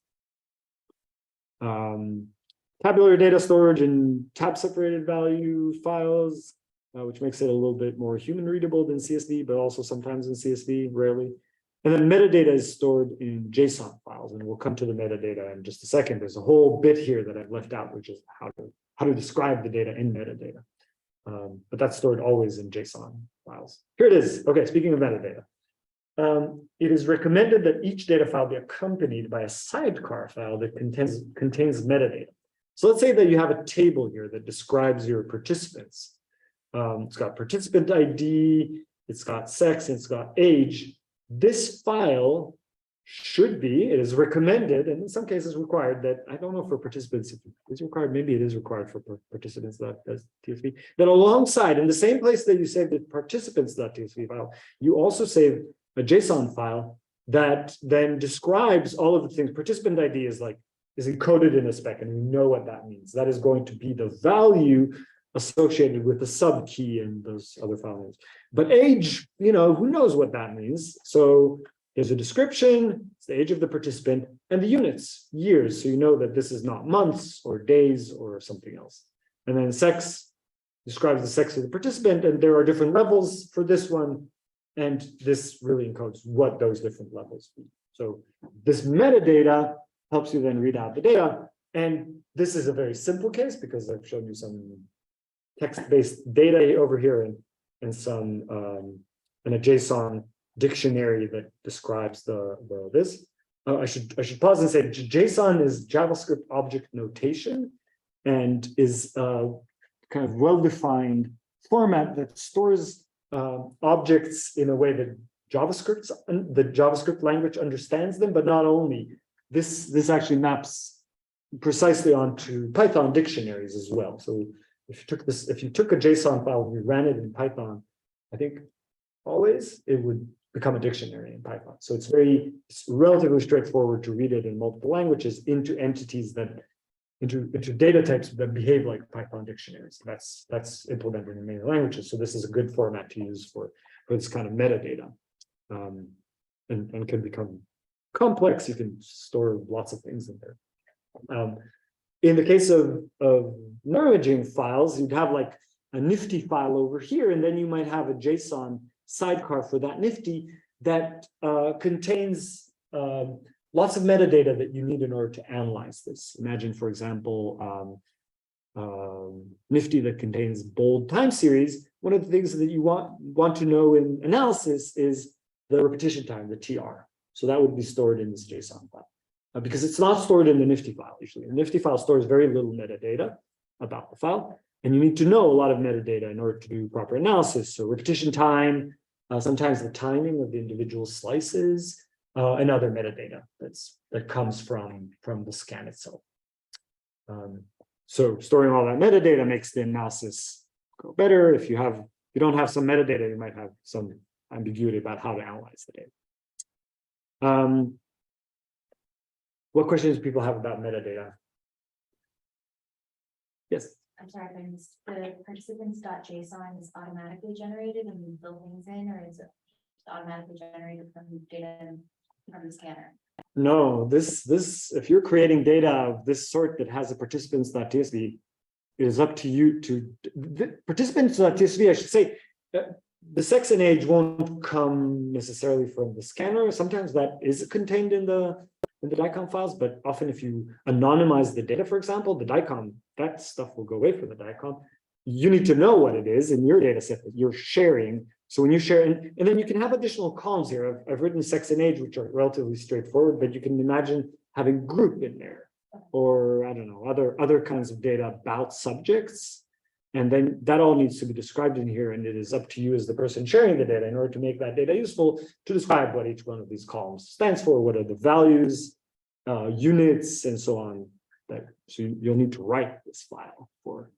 Tabular data storage in tab separated value files, which makes it a little bit more human readable than CSV, but also sometimes in CSV, rarely. And then metadata is stored in JSON files, and we'll come to the metadata in just a second. There's a whole bit here that I've left out, which is how to describe the data in metadata. But that's stored always in JSON files. Here it is. Okay, speaking of metadata. It is recommended that each data file be accompanied by a sidecar file that contains metadata. So let's say that you have a table here that describes your participants. It's got participant ID, it's got sex, and it's got age. This file should be, it is recommended, and in some cases required, that I don't know for participants if it's required, maybe it is required for participants .tsv, that alongside, in the same place that you save the participants.tsv file, you also save a JSON file that then describes all of the things. Participant ID is encoded in a spec, and we know what that means. That is going to be the value associated with the sub key and those other file names. But age, who knows what that means? So there's a description, it's the age of the participant, and the units, years. So you know that this is not months or days or something else. And then sex describes the sex of the participant, and there are different levels for this one. And this really encodes what those different levels be. So this metadata helps you then read out the data. And this is a very simple case because I've shown you some text-based data over here and some and a JSON dictionary that describes this. I should pause and say JSON is JavaScript object notation and is a kind of well-defined format that stores objects in a way that the JavaScript language understands them, but not only. This actually maps precisely onto Python dictionaries as well. So if you took a JSON file and you ran it in Python, I think always it would become a dictionary in Python. So it's relatively straightforward to read it in multiple languages into entities into data types that behave like Python dictionaries. That's implemented in many languages. So this is a good format to use for this kind of metadata, and can become complex. You can store lots of things in there. In the case of neuroimaging files, you'd have like a nifty file over here, and then you might have a JSON sidecar for that nifty that contains lots of metadata that you need in order to analyze this. Imagine, for example, nifty that contains bold time series. One of the things that you want to know in analysis is the repetition time, the TR. So that would be stored in this JSON file. because it's not stored in the Nifty file usually. The Nifty file stores very little metadata about the file, and you need to know a lot of metadata in order to do proper analysis. So repetition time, sometimes the timing of the individual slices, and other metadata that comes from the scan itself. So storing all that metadata makes the analysis go better. If you don't have some metadata, you might have some ambiguity about how to analyze the data. What questions do people have about metadata? Yes. I'm sorry, if I missed, the participants.json is automatically generated and you fill things in, or is it automatically generated from data from the scanner? No, this if you're creating data of this sort that has a participants.tsv, it is up to you to participants.tsv. I should say the sex and age won't come necessarily from the scanner. Sometimes that is contained in the DICOM files, but often if you anonymize the data, for example, the DICOM, that stuff will go away from the DICOM. You need to know what it is in your data set that you're sharing. So when you share, and then you can have additional columns here. I've written sex and age, which are relatively straightforward, but you can imagine having group in there, or I don't know, other kinds of data about subjects. And then that all needs to be described in here, and it is up to you as the person sharing the data in order to make that data useful to describe what each one of these columns stands for, what are the values, units, and so on. So you'll need to write this file for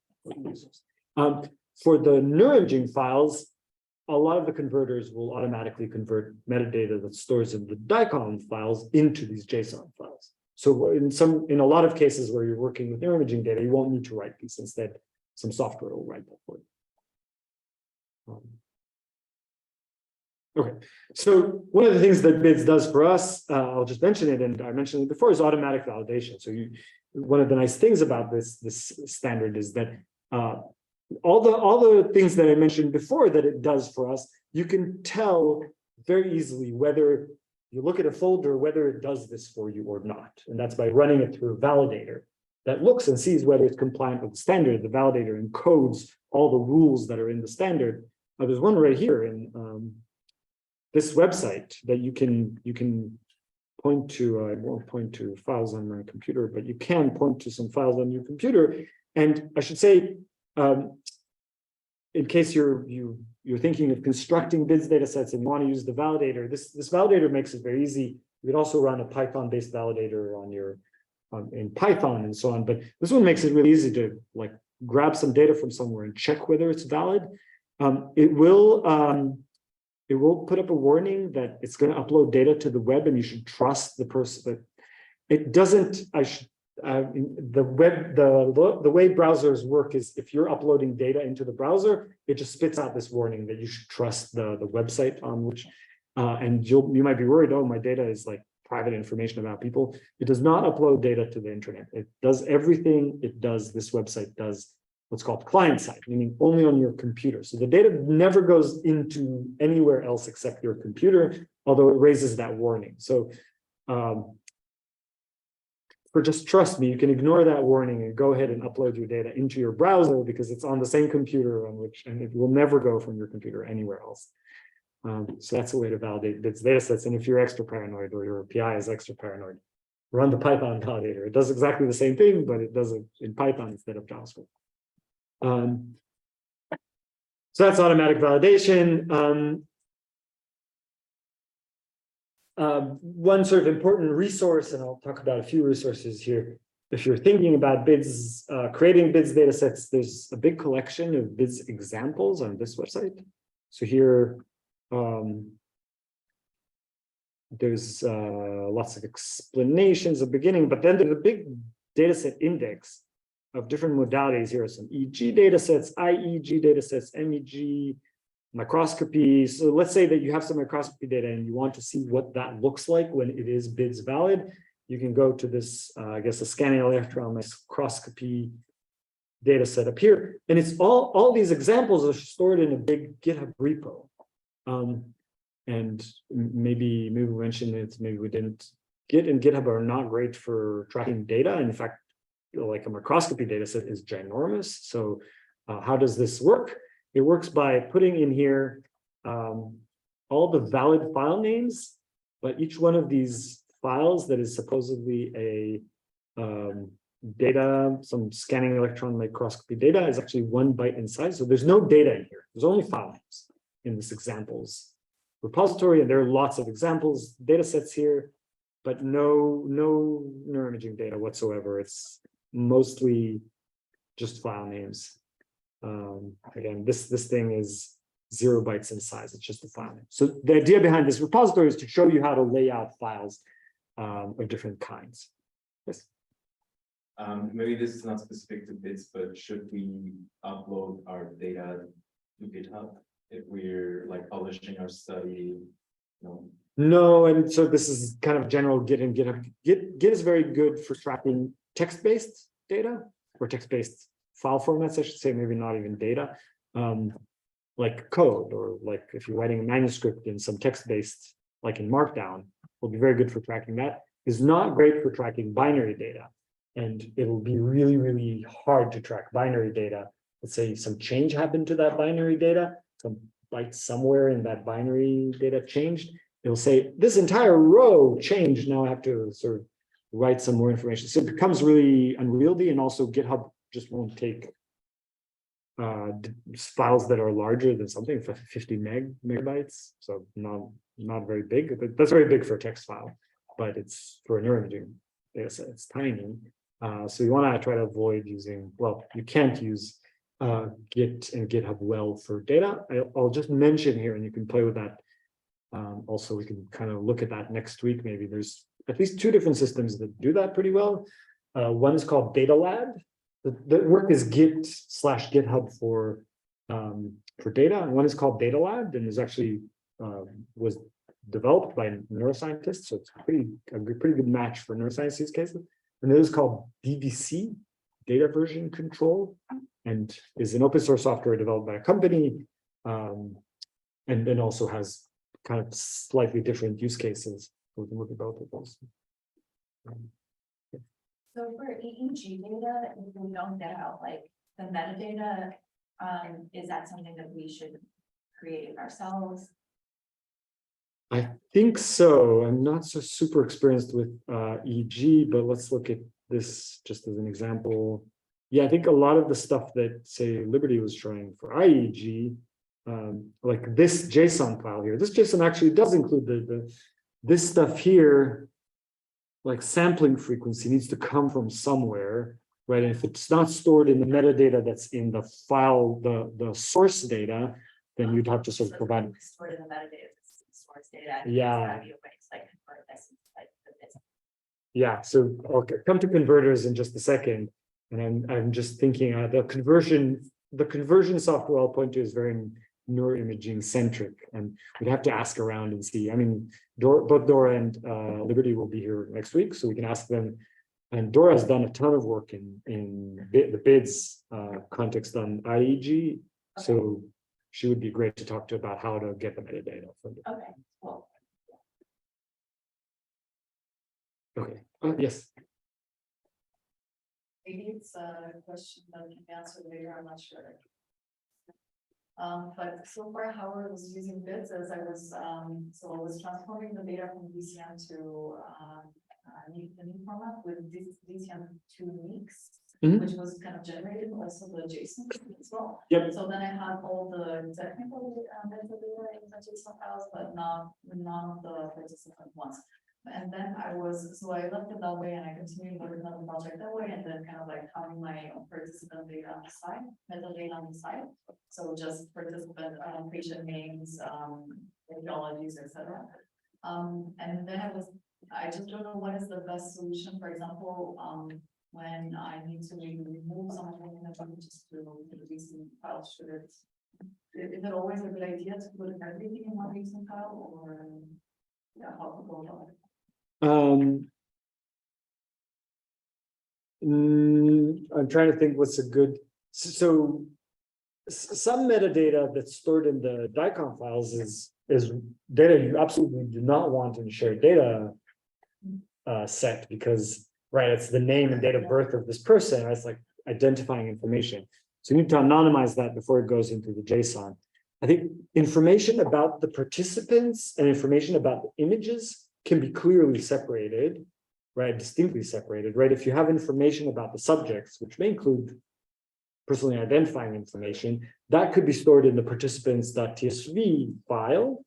users. For the NeuroImaging files, a lot of the converters will automatically convert metadata that stores in the DICOM files into these JSON files. So in a lot of cases where you're working with NeuroImaging data, you won't need to write these. Instead, some software will write that for you. Okay, so one of the things that BIDS does for us, I'll just mention it, and I mentioned it before, is automatic validation. So one of the nice things about this standard is that all the things that I mentioned before that it does for us, you can tell very easily whether you look at a folder, whether it does this for you or not. And that's by running it through a validator that looks and sees whether it's compliant with the standard. The validator encodes all the rules that are in the standard. There's one right here in this website that you can point to. I won't point to files on my computer, but you can point to some files on your computer. And I should say, in case you're thinking of constructing BIDS data sets and you want to use the validator, this validator makes it very easy. You could also run a Python-based validator on your in Python and so on, but this one makes it really easy to like grab some data from somewhere and check whether it's valid. It will put up a warning that it's going to upload data to the web, and you should trust the person. That it doesn't. The way browsers work is if you're uploading data into the browser, it just spits out this warning that you should trust the website on which, and you might be worried, oh, my data is like private information about people. It does not upload data to the internet. It does everything it does. This website does what's called client side, meaning only on your computer. So the data never goes into anywhere else except your computer, although it raises that warning. So just trust me, you can ignore that warning and go ahead and upload your data into your browser because it's on the same computer on which, and it will never go from your computer anywhere else. So that's a way to validate BIDS data sets. And if you're extra paranoid or your PI is extra paranoid, run the Python validator. It does exactly the same thing, but it does it in Python instead of JavaScript. So that's automatic validation. One sort of important resource, and I'll talk about a few resources here. If you're thinking about BIDS, creating BIDS data sets, there's a big collection of BIDS examples on this website. So here, there's lots of explanations at the beginning, but then there's a big data set index of different modalities. Here are some EG data sets, IEG data sets, MEG, microscopy. So let's say that you have some microscopy data and you want to see what that looks like when it is BIDS valid. You can go to this, I guess, a scanning electron microscopy data set up here. And it's all these examples are stored in a big GitHub repo. And maybe we mentioned it, maybe we didn't. Git and GitHub are not great for tracking data. In fact, like a microscopy data set is ginormous. So how does this work? It works by putting in here all the valid file names, but each one of these files that is supposedly a data, some scanning electron microscopy data is actually 1 byte in size. So there's no data in here. There's only file names in this examples repository, and there are lots of examples, data sets here, but no neuroimaging data whatsoever. It's mostly just file names. Again, this thing is 0 bytes in size. It's just a file name. So the idea behind this repository is to show you how to lay out files of different kinds. Yes. Maybe this is not specific to bits, but should we upload our data to GitHub if we're like publishing our study? No. No, and so this is kind of general Git and GitHub. Git is very good for tracking text-based data or text-based file formats, I should say, maybe not even data, like code, or like if you're writing a manuscript in some text-based, like in Markdown, will be very good for tracking that. Is not great for tracking binary data. And it'll be really, really hard to track binary data. Let's say some change happened to that binary data, some byte somewhere in that binary data changed. It'll say this entire row changed. Now I have to sort of write some more information. So it becomes really unwieldy, and also GitHub just won't take files that are larger than something for 50 megabytes. So not very big. That's very big for a text file, but it's for a neuroimaging data set. It's tiny. So you want to try to avoid using, well, you can't use Git and GitHub well for data. I'll just mention here, and you can play with that. Also, we can kind of look at that next week. Maybe there's at least 2 different systems that do that pretty well. One is called DataLab. The work is Git/GitHub for data, and one is called DataLab, and is actually was developed by neuroscientists. So it's a pretty good match for neuroscience use cases. And it is called DVC, Data Version Control, and is an open source software developed by a company, and then also has kind of slightly different use cases. We can look at both of those. So for EEG data, if we don't get out like the metadata, is that something that we should create ourselves? I think so. I'm not so super experienced with EEG, but let's look at this just as an example. Yeah, I think a lot of the stuff that, say, Liberty was showing for IEG, like this JSON file here, this JSON actually does include this stuff here, like sampling frequency needs to come from somewhere, right? And if it's not stored in the metadata that's in the file, the source data, then you'd have to sort of provide. Stored in the metadata, source data. Yeah. Like convert this, like this. Yeah, so I'll come to converters in just a second, and I'm just thinking the conversion software I'll point to is very neuroimaging centric, and we'd have to ask around and see. I mean, both Dora and Liberty will be here next week, so we can ask them. And Dora has done a ton of work in the BIDS context on IEG, so she would be great to talk to about how to get the metadata from it. Okay, cool. Okay. Yes. Maybe it's a question that can be answered later, I'm not sure. But so far, how I was using bits as I was, so I was transforming the data from DCM to the new format with this DCM2 mix, which was kind of generated also the JSON as well. Yep. So then I have all the technical metadata in the JSON files, but none of the participant ones. And then I left it that way, and I continued with another project that way, and then kind of like having my own participant data on the side, metadata on the side. So just participant patient names, etiologies, etc. And then I just don't know what is the best solution. For example, when I need to remove some of the images just to reduce the file, is it always a good idea to put everything in one recent file, or how to go about it? I'm trying to think what's a good, so some metadata that's stored in the DICOM files is data you absolutely do not want in shared data set, because right, it's the name and date of birth of this person, right? It's like identifying information. So you need to anonymize that before it goes into the JSON. I think information about the participants and information about the images can be clearly separated, right? Distinctly separated, right? If you have information about the subjects, which may include personally identifying information, that could be stored in the participants.tsv file,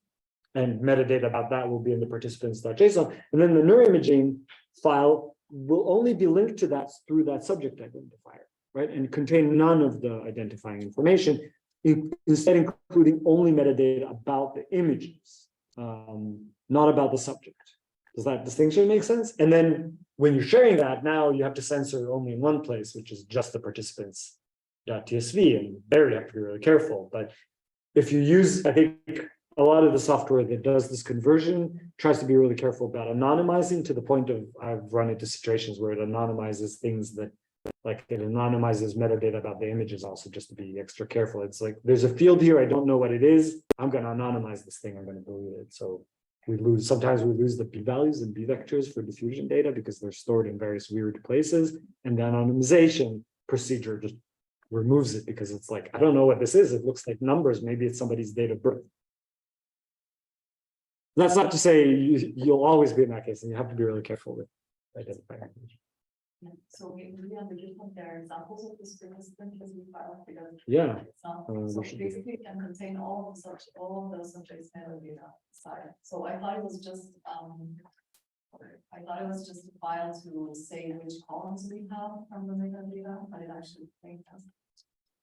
and metadata about that will be in the participants.json. And then the neuroimaging file will only be linked to that through that subject identifier, right? And contain none of the identifying information, instead including only metadata about the images, not about the subject. Does that distinction make sense? And then when you're sharing that, now you have to censor only in one place, which is just the participants.tsv, and there you have to be really careful. But if you use, I think a lot of the software that does this conversion tries to be really careful about anonymizing, to the point of I've run into situations where it anonymizes things that, like, it anonymizes metadata about the images also, just to be extra careful. It's like, there's a field here, I don't know what it is, I'm going to anonymize this thing, I'm going to delete it. So sometimes we lose the p-values and b-vectors for diffusion data because they're stored in various weird places, and the anonymization procedure just removes it because it's like, I don't know what this is, it looks like numbers, maybe it's somebody's date of birth. That's not to say you'll always be in that case, and you have to be really careful with identifying. So maybe on the GitHub, there are examples of this participant as we file because Yeah. it's not, we so should do that. basically it can contain all of the subjects metadata inside. So I thought it was just, a file to say which columns we have from the metadata, but it actually makes sense.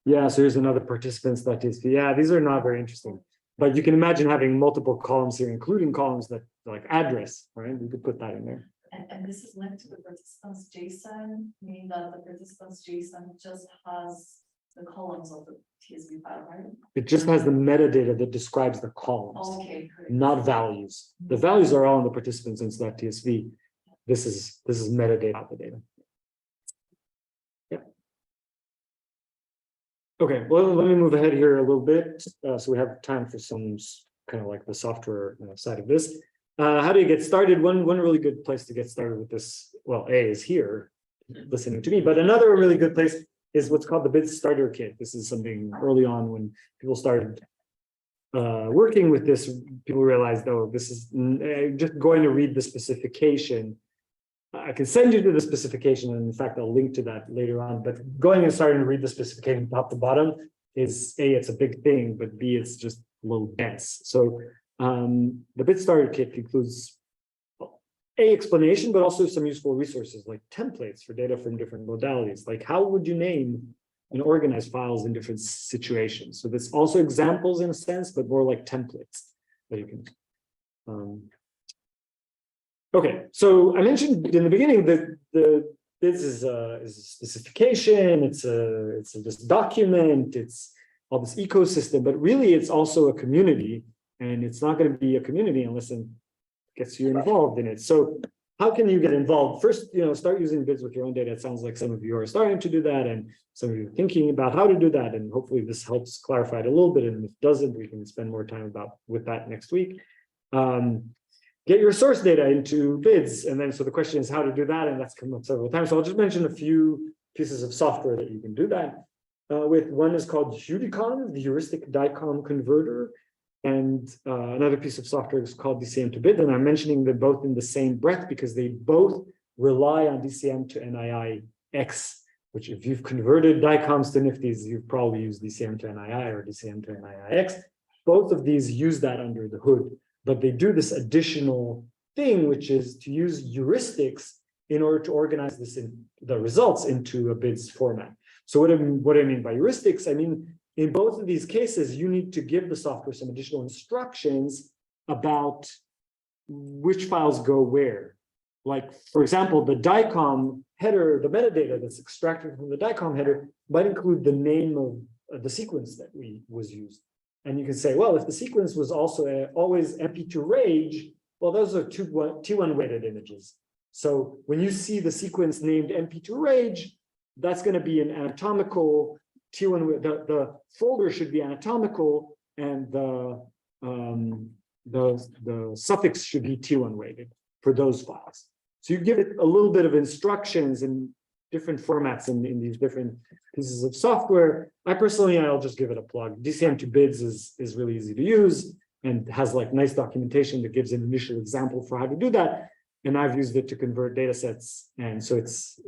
Yeah, so here's another participants.tsv. Yeah, these are not very interesting. But you can imagine having multiple columns here, including columns that like address, right? You could put that in there. And this is linked to the participants JSON, meaning that the participants JSON just has the columns of the TSV file, right? It just has the metadata that describes the columns, Okay, great. not values. The values are all in the participants in .tsv. This is metadata of the data. Yeah. Okay, well, let me move ahead here a little bit, so we have time for some kind of like the software side of this. How do you get started? One really good place to get started with this, well, A is here, listening to me, but another really good place is what's called the BIDS Starter Kit. This is something early on when people started working with this, people realized, oh, this is just going to read the specification. I can send you to the specification, and in fact, I'll link to that later on, but going and starting to read the specification top to bottom is A, it's a big thing, but B, it's just a little dense. So the BIDS Starter Kit includes A, explanation, but also some useful resources like templates for data from different modalities. Like, how would you name and organize files in different situations? So there's also examples in a sense, but more like templates that you can. Okay, so I mentioned in the beginning that the BIDS is a specification, it's this document, it's all this ecosystem, but really it's also a community, and it's not going to be a community unless it gets you involved in it. So how can you get involved? First, start using BIDS with your own data. It sounds like some of you are starting to do that, and some of you are thinking about how to do that, and hopefully this helps clarify it a little bit, and if it doesn't, we can spend more time with that next week. Get your source data into BIDS, and then so the question is how to do that, and that's come up several times. So I'll just mention a few pieces of software that you can do that with. One is called Hudicon, the heuristic DICOM converter, and another piece of software is called DCM to BID, and I'm mentioning them both in the same breath because they both rely on DCM to NII-X, which if you've converted DICOMs to NIFTIs, you've probably used DCM to NII or DCM to NII-X. Both of these use that under the hood. But they do this additional thing, which is to use heuristics in order to organize the results into a BIDS format. So what do I mean by heuristics? I mean, in both of these cases, you need to give the software some additional instructions about which files go where. Like, for example, the DICOM header, the metadata that's extracted from the DICOM header might include the name of the sequence that was used. And you can say, well, if the sequence was also always MP2 rage, well, those are T1 weighted images. So when you see the sequence named MP2 rage, that's going to be an anatomical T1. The folder should be anatomical, and the suffix should be T1 weighted for those files. So you give it a little bit of instructions in different formats in these different pieces of software. I'll just give it a plug. DCM to BIDS is really easy to use. and has like nice documentation that gives an initial example for how to do that. And I've used it to convert data sets. And so it's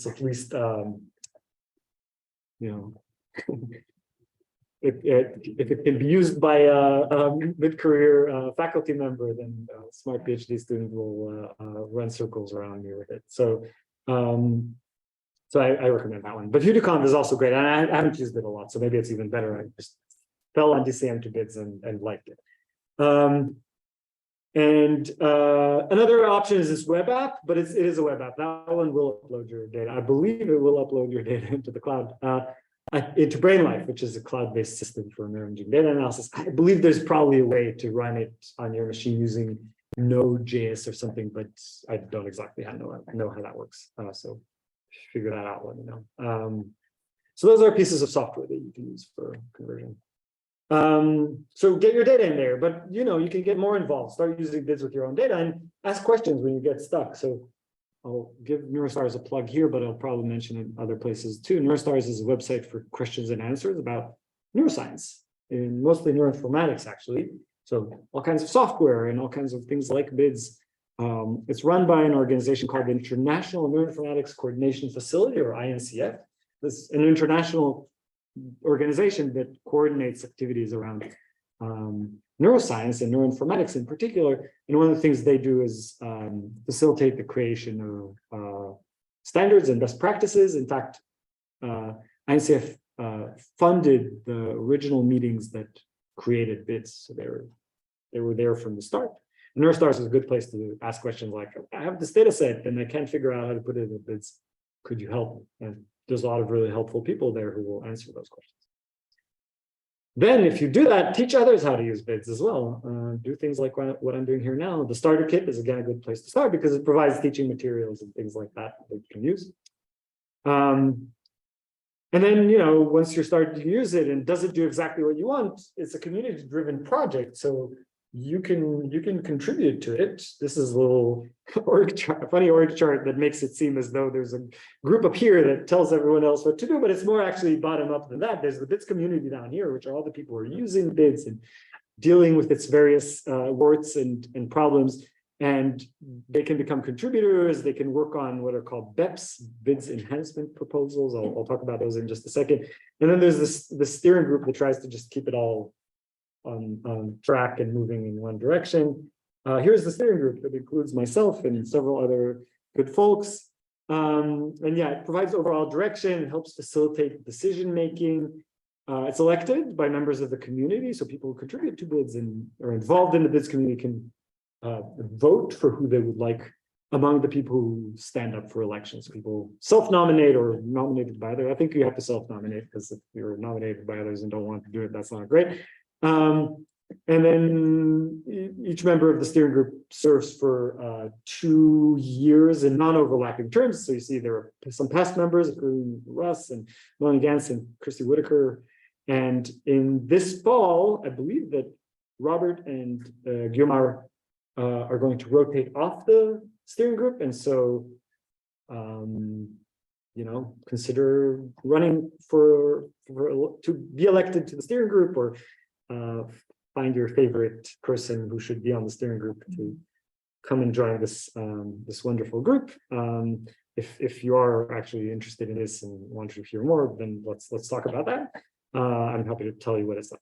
at least, if it can be used by a mid-career faculty member, then a smart PhD student will run circles around me with it. So, I recommend that one. But Unicon is also great, and I haven't used it a lot, so maybe it's even better. I just fell on DCM to bids and liked it. Another option is this web app, but it is a web app. That one will upload your data. I believe it will upload your data into the cloud. Into BrainLife, which is a cloud-based system for neuroimaging data analysis. I believe there's probably a way to run it on your machine using Node.js or something, but I don't exactly know how that works. So figure that out, let me know. So those are pieces of software that you can use for conversion. So get your data in there, but you can get more involved. Start using bids with your own data and ask questions when you get stuck. So I'll give NeuroStars a plug here, but I'll probably mention it other places too. NeuroStars is a website for questions and answers about neuroscience, and mostly neuroinformatics, actually. So all kinds of software and all kinds of things like bids. It's run by an organization called the International Neuroinformatics Coordination Facility, or INCF. This is an international organization that coordinates activities around neuroscience and neuroinformatics in particular. And one of the things they do is facilitate the creation of standards and best practices. In fact, INCF funded the original meetings that created BIDS. So they were there from the start. And NeuroStars is a good place to ask questions like, I have this data set and I can't figure out how to put it in BIDS. Could you help? And there's a lot of really helpful people there who will answer those questions. Then if you do that, teach others how to use bids as well. Do things like what I'm doing here now. The starter kit is again a good place to start because it provides teaching materials and things like that that you can use. And then, once you're starting to use it and does it do exactly what you want, it's a community-driven project. So you can contribute to it. This is a little funny org chart that makes it seem as though there's a group up here that tells everyone else what to do, but it's more actually bottom up than that. There's the BIDS community down here, which are all the people who are using BIDS and dealing with its various warts and problems. And they can become contributors. They can work on what are called BEPS, BIDS enhancement proposals. I'll talk about those in just a second. And then there's this steering group that tries to just keep it all on track and moving in one direction. Here's the steering group that includes myself and several other good folks. And yeah, it provides overall direction, it helps facilitate decision making. It's elected by members of the community, so people who contribute to bids and are involved in the bids community can vote for who they would like among the people who stand up for elections. People self-nominate or nominated by others. I think you have to self-nominate, because if you're nominated by others and don't want to do it, that's not great. And then each member of the steering group serves for 2 years in non-overlapping terms. So you see there are some past members, including Russ and Melanie Gantz and Christy Whitaker. And in this fall, I believe that Robert and Guillemar are going to rotate off the steering group. And so, consider running to be elected to the steering group, or find your favorite person who should be on the steering group to come and join this wonderful group. If you are actually interested in this and want to hear more, then let's talk about that. I'm happy to tell you what it's like.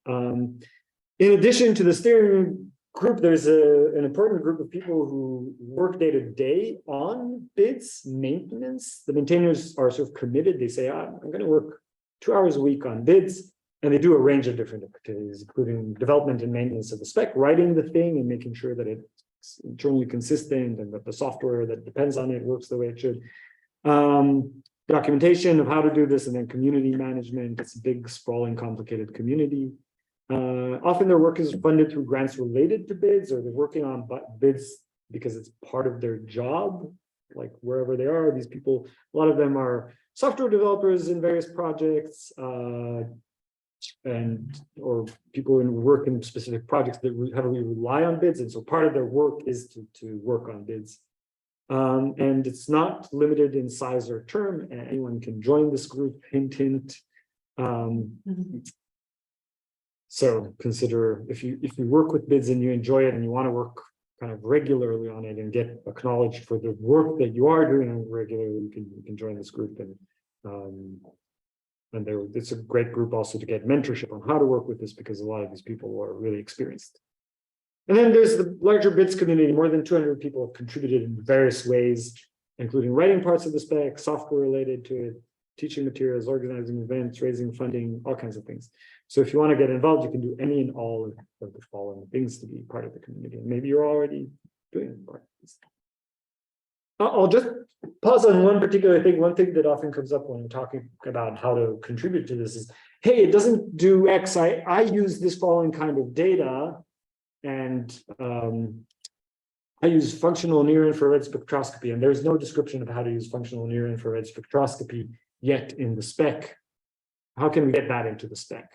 In addition to the steering group, there's an important group of people who work day to day on bids maintenance. The maintainers are sort of committed. They say, I'm going to work 2 hours a week on bids. And they do a range of different activities, including development and maintenance of the spec, writing the thing and making sure that it's internally consistent and that the software that depends on it works the way it should. Documentation of how to do this, and then community management. It's a big, sprawling, complicated community. Often their work is funded through grants related to bids, or they're working on bids because it's part of their job, like wherever they are. These people, a lot of them are software developers in various projects, or people who work in specific projects that heavily rely on bids. And so part of their work is to work on bids. And it's not limited in size or term. Anyone can join this group, hint, hint. So consider if you work with bids and you enjoy it and you want to work kind of regularly on it and get acknowledged for the work that you are doing regularly, you can join this group. And it's a great group also to get mentorship on how to work with this, because a lot of these people are really experienced. And then there's the larger bids community. More than 200 people have contributed in various ways, including writing parts of the spec, software related to it, teaching materials, organizing events, raising funding, all kinds of things. So if you want to get involved, you can do any and all of the following things to be part of the community. And maybe you're already doing part of this. I'll just pause on one particular thing. One thing that often comes up when I'm talking about how to contribute to this is, hey, it doesn't do X. I use this following kind of data, and I use functional near-infrared spectroscopy, and there's no description of how to use functional near-infrared spectroscopy yet in the spec. How can we get that into the spec?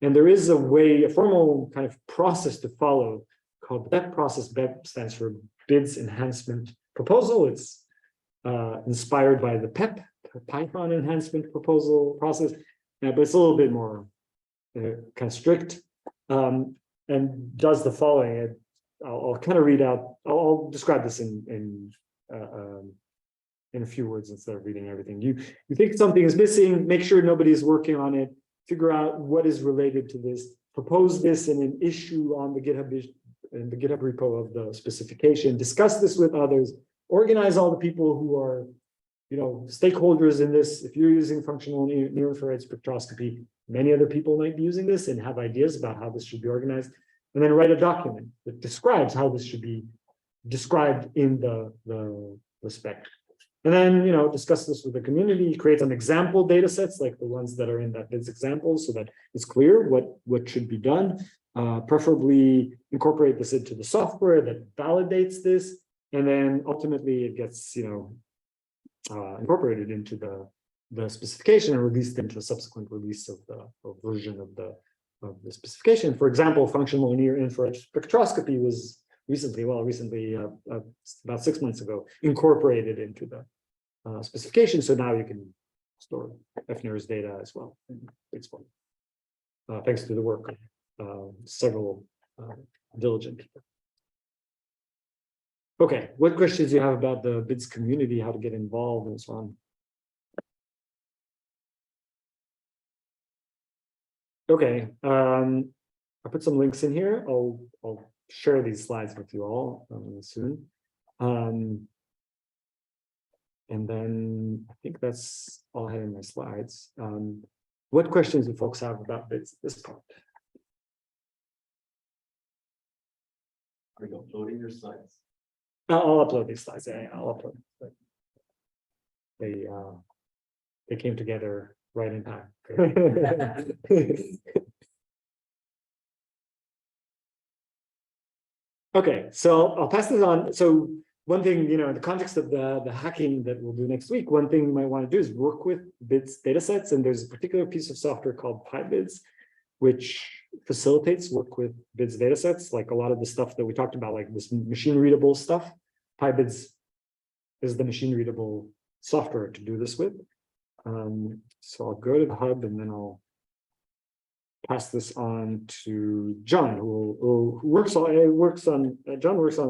And there is a way, a formal kind of process to follow called BEP process. BEP stands for Bids Enhancement Proposal. It's inspired by the PEP, Python Enhancement Proposal process, but it's a little bit more kind of strict, and does the following. I'll kind of read out, I'll describe this in a few words instead of reading everything. You think something is missing, make sure nobody's working on it, figure out what is related to this, propose this in an issue on the GitHub repo of the specification, discuss this with others, organize all the people who are, stakeholders in this. If you're using functional near-infrared spectroscopy, many other people might be using this and have ideas about how this should be organized. And then write a document that describes how this should be described in the spec. And then, discuss this with the community, create some example data sets like the ones that are in that bids example, so that it's clear what should be done. Preferably incorporate this into the software that validates this. And then ultimately it gets, incorporated into the specification and released into a subsequent release of the version of the specification. For example, functional near-infrared spectroscopy was recently, about 6 months ago, incorporated into the specification. So now you can store FNIRS data as well in bids form, thanks to the work of several diligent people. Okay, what questions do you have about the bids community, how to get involved and so on? Okay, I put some links in here. I'll share these slides with you all soon. And then I think that's all I have in my slides. What questions do folks have about this part? Are you uploading your slides? I'll upload these slides. Yeah, I'll upload them. They came together right in time. Okay, so I'll pass this on. So one thing, in the context of the hacking that we'll do next week, one thing you might want to do is work with bids datasets. And there's a particular piece of software called PyBids, which facilitates work with bids datasets, like a lot of the stuff that we talked about, like this machine readable stuff. PyBids is the machine readable software to do this with. So I'll go to the hub and then I'll pass this on to John, who works on a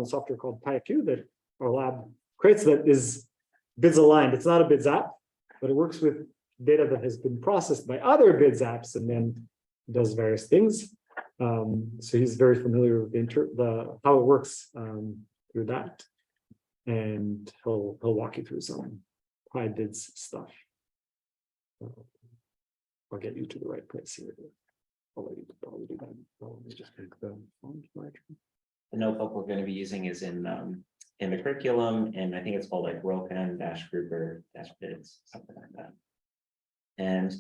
software called PyIQ that our lab creates that is bids aligned. It's not a bids app, but it works with data that has been processed by other bids apps and then does various things. So he's very familiar with how it works through that, and he'll walk you through some PyBids stuff. I'll get you to the right place here. I'll let you probably do that. I'll just make the font larger. The notebook we're going to be using is in the curriculum, and I think it's called like Rokem Kruper bids, something like that. And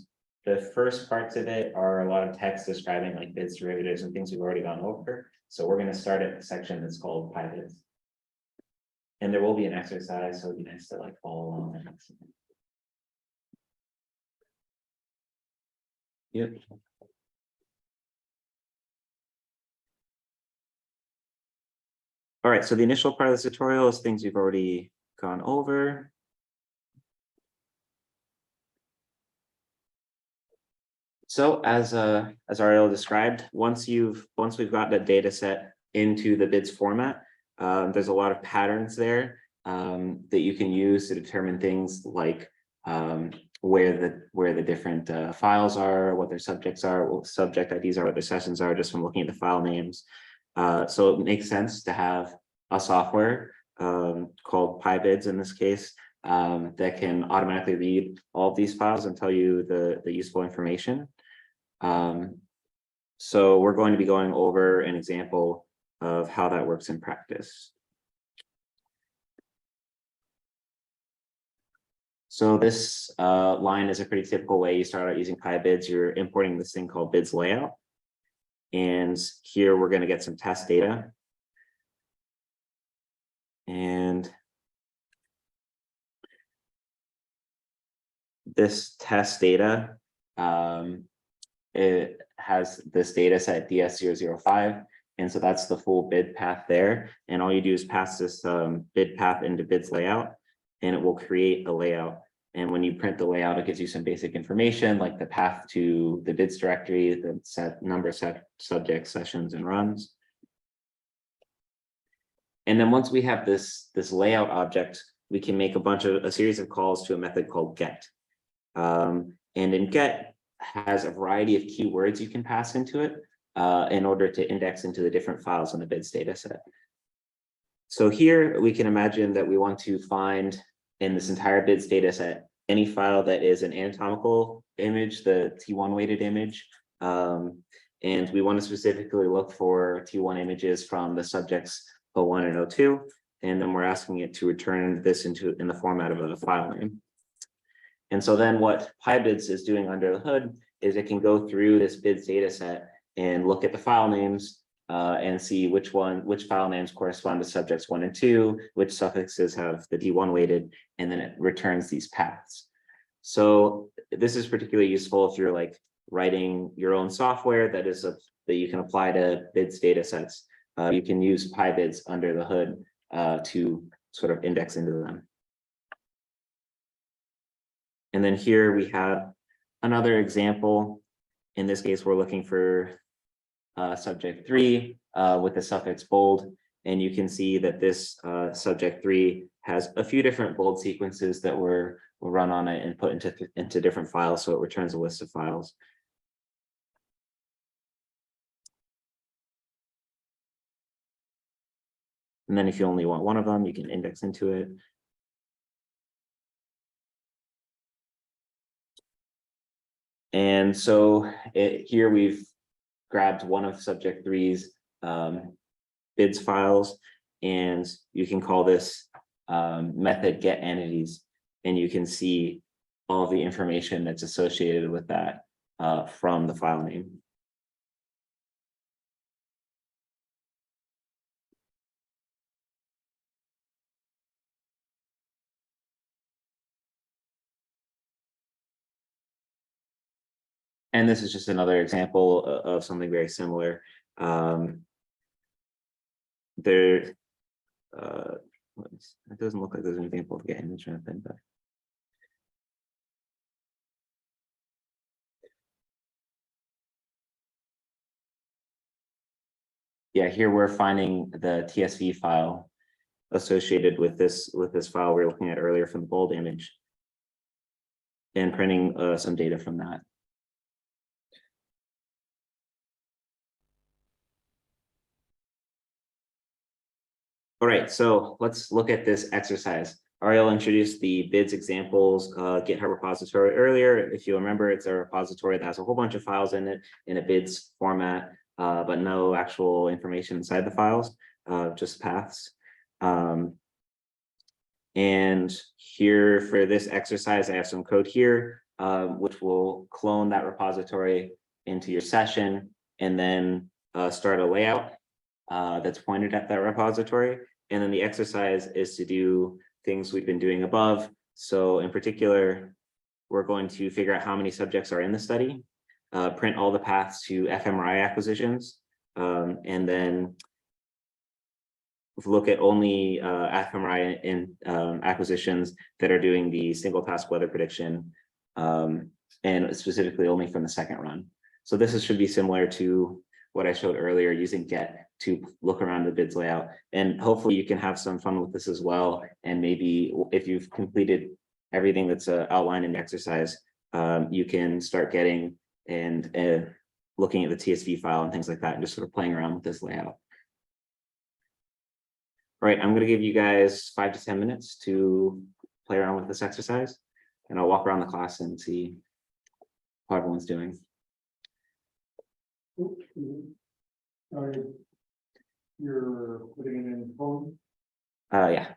the first parts of it are a lot of text describing like bids, derivatives, and things we've already gone over. So we're going to start at the section that's called PyBids. And there will be an exercise, so it'd be nice to like follow along. Yep. All right, so the initial part of this tutorial is things we've already gone over. So as Ariel described, once we've got the data set into the BIDS format, there's a lot of patterns there that you can use to determine things like where the different files are, what their subjects are, what subject IDs are, what their sessions are, just from looking at the file names. So it makes sense to have a software called PyBids in this case that can automatically read all of these files and tell you the useful information. So we're going to be going over an example of how that works in practice. So this line is a pretty typical way you start out using PyBids. You're importing this thing called BIDS layout. And here we're going to get some test data. And this test data, it has this data set DS005. And so that's the full bid path there. And all you do is pass this bid path into BIDS layout, and it will create a layout. And when you print the layout, it gives you some basic information like the path to the BIDS directory, the set number, set subjects, sessions, and runs. And then once we have this layout object, we can make a series of calls to a method called get. And in get has a variety of keywords you can pass into it in order to index into the different files in the BIDS data set. So here we can imagine that we want to find in this entire BIDS data set any file that is an anatomical image, the T1 weighted image. And we want to specifically look for T1 images from the subjects 01 and 02. And then we're asking it to return this in the format of a file name. And so then what PyBids is doing under the hood is it can go through this BIDS data set and look at the file names and see which file names correspond to subjects 1 and 2, which suffixes have the D1 weighted, and then it returns these paths. So this is particularly useful if you're like writing your own software that you can apply to BIDS data sets. You can use PyBids under the hood to sort of index into them. And then here we have another example. In this case, we're looking for subject 3 with the suffix bold. And you can see that this subject 3 has a few different bold sequences that we'll run on it and put into different files. So it returns a list of files. And then if you only want one of them, you can index into it. And so here we've grabbed one of subject 3's BIDS files, and you can call this method get entities, and you can see all the information that's associated with that from the file name. And this is just another example of something very similar. It doesn't look like there's an example of get image method, but yeah, here we're finding the TSV file associated with this file we were looking at earlier from the bold image, and printing some data from that. All right, so let's look at this exercise. Ariel introduced the BIDS examples GitHub repository earlier. If you remember, it's a repository that has a whole bunch of files in it in a BIDS format, but no actual information inside the files, just paths. And here for this exercise, I have some code here, which will clone that repository into your session and then start a layout that's pointed at that repository. And then the exercise is to do things we've been doing above. So in particular, we're going to figure out how many subjects are in the study, print all the paths to fMRI acquisitions, and then look at only fMRI in acquisitions that are doing the single task weather prediction and specifically only from the second run. So should be similar to what I showed earlier, using get to look around the bids layout. And hopefully you can have some fun with this as well. And maybe if you've completed everything that's outlined in the exercise, you can start getting and looking at the TSV file and things like that, and just sort of playing around with this layout. All right, I'm going to give you guys 5 to 10 minutes to play around with this exercise, and I'll walk around the class and see how everyone's doing. You're putting it in phone. Yeah.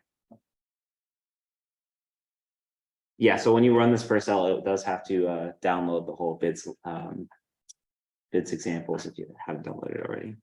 Yeah, so when you run this first L, it does have to download the whole bids examples if you haven't downloaded it already.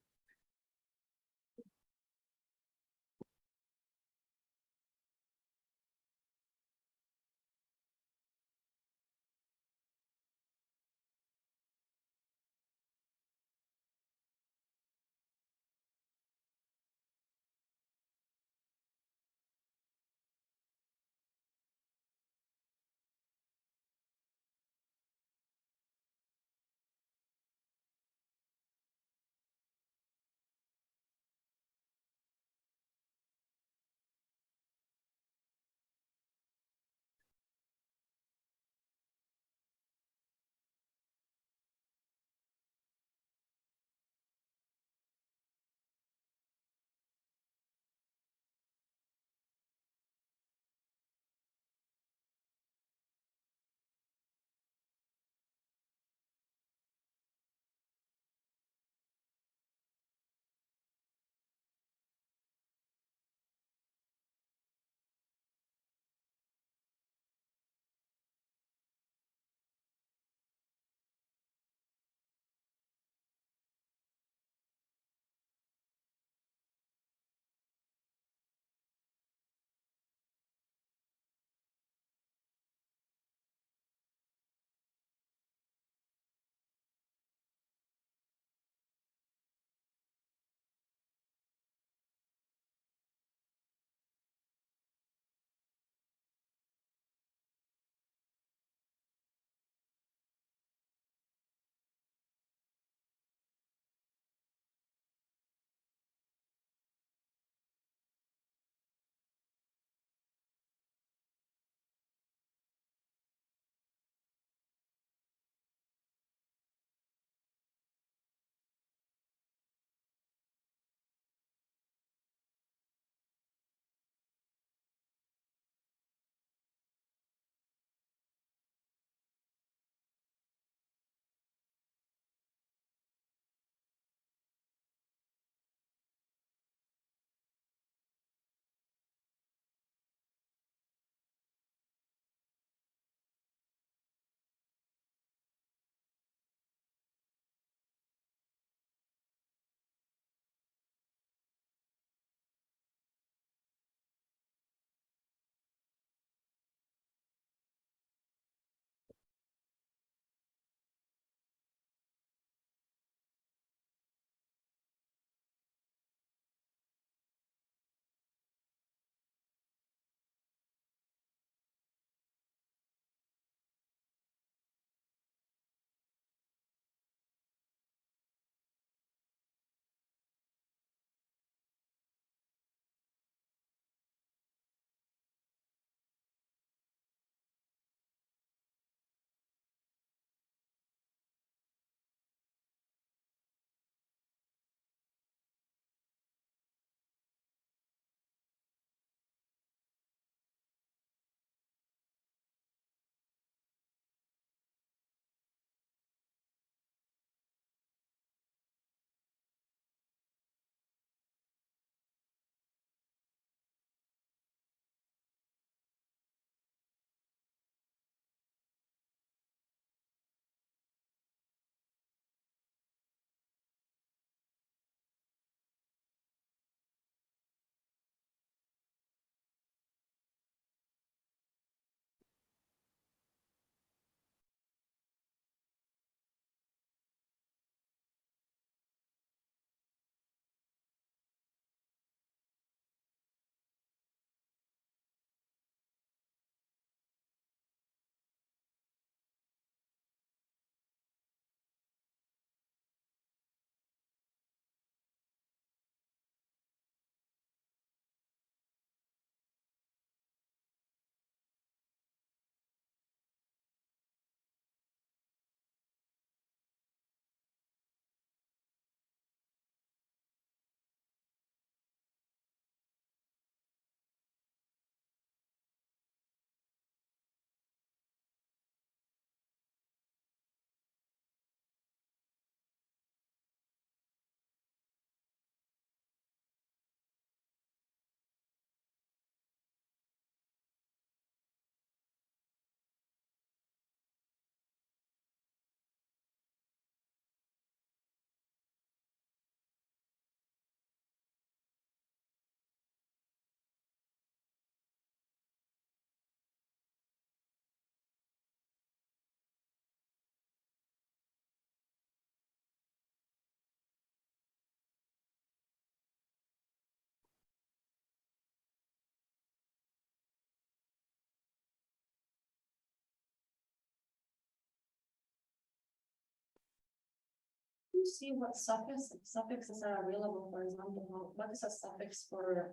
you see what suffixes are available? For example, what is a suffix for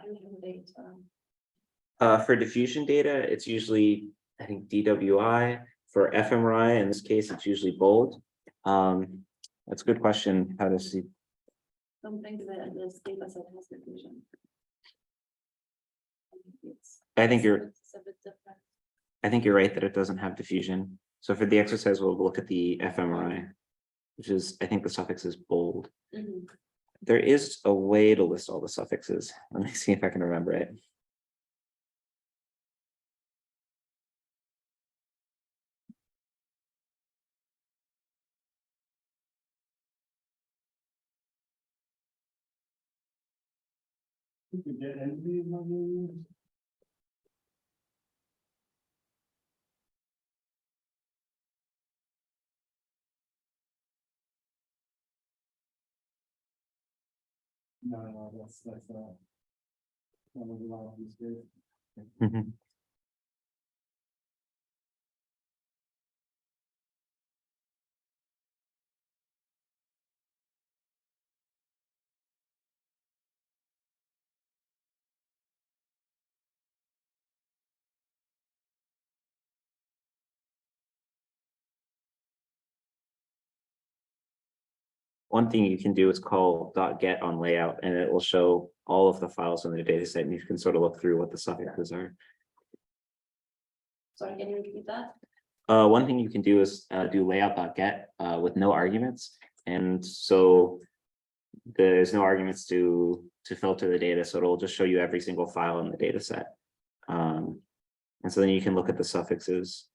fusion data? For diffusion data, it's usually, I think, DWI. For fMRI, in this case, it's usually bold. That's a good question, how to see. Something that this data set has diffusion. I think you're, It's a bit different. I think you're right that it doesn't have diffusion. So for the exercise, we'll look at the fMRI, which is, I think the suffix is bold. Mhm. There is a way to list all the suffixes. Let me see if I can remember it. No, that's not. Mhm. One thing you can do is call .get on layout, and it will show all of the files in the data set, and you can sort of look through what the suffixes are. Sorry, can you repeat that? One thing you can do is do layout.get with no arguments. And so there's no arguments to filter the data. So it'll just show you every single file in the data set. And so then you can look at the suffixes.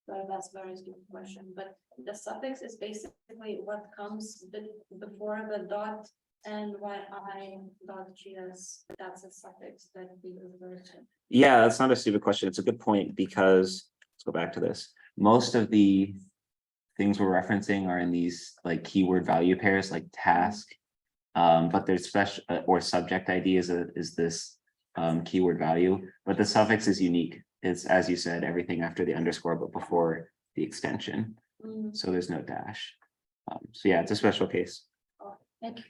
So that's a very good question, but the suffix is basically what comes before the dot and .gs. That's a suffix that we refer to. Yeah, that's not a stupid question. It's a good point because let's go back to this. Most of the things we're referencing are in these like keyword value pairs like task. But there's special or subject ID is this keyword value, but the suffix is unique. It's, as you said, everything after the underscore, but before the extension. So there's no dash. So yeah, it's a special case. Oh, thank you.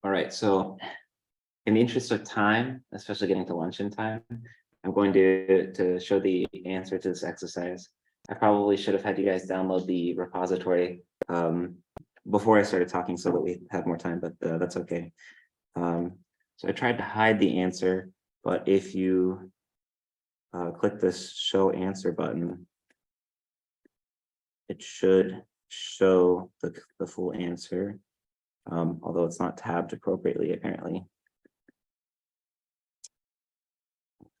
All right, so in the interest of time, especially getting to luncheon time, I'm going to show the answer to this exercise. I probably should have had you guys download the repository before I started talking so that we have more time, but that's okay. So I tried to hide the answer, but if you click this show answer button, it should show the full answer, although it's not tabbed appropriately, apparently.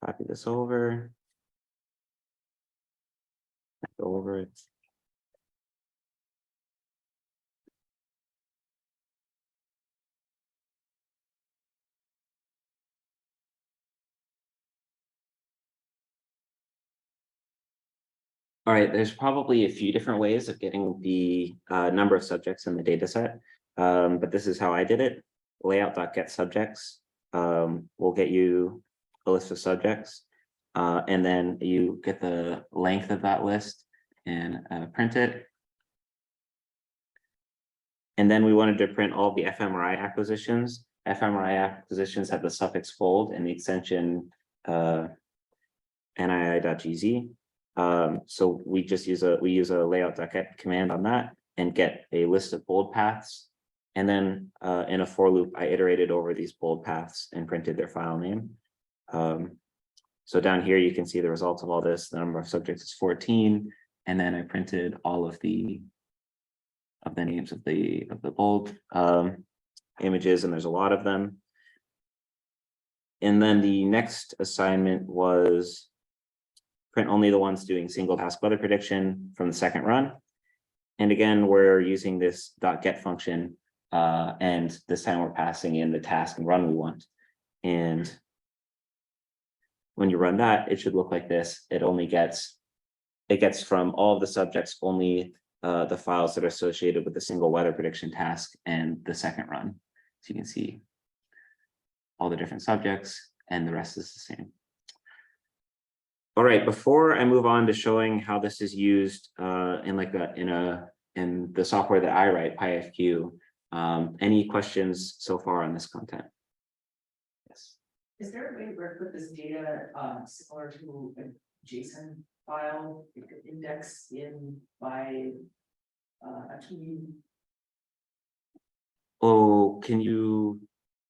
Copy this over. Go over it. All right, there's probably a few different ways of getting the number of subjects in the data set, but this is how I did it. Layout.getSubjects will get you a list of subjects, and then you get the length of that list and print it. And then we wanted to print all the fMRI acquisitions. fMRI acquisitions have the suffix fold and the extension nii.gz. So we just use a layout.get command on that and get a list of bold paths. And then in a for loop, I iterated over these bold paths and printed their file name. So down here, you can see the results of all this. The number of subjects is 14. And then I printed all of the names of the bold images, and there's a lot of them. And then the next assignment was print only the ones doing single task weather prediction from the second run. And again, we're using this .get function, and this time we're passing in the task and run we want. And when you run that, it should look like this. It gets from all of the subjects only the files that are associated with the single weather prediction task and the second run. So you can see all the different subjects, and the rest is the same. All right, before I move on to showing how this is used in the software that I write, PyFQ, any questions so far on this content? Yes. Is there a way to put this data similar to a JSON file, you could index in by a key? Oh, can you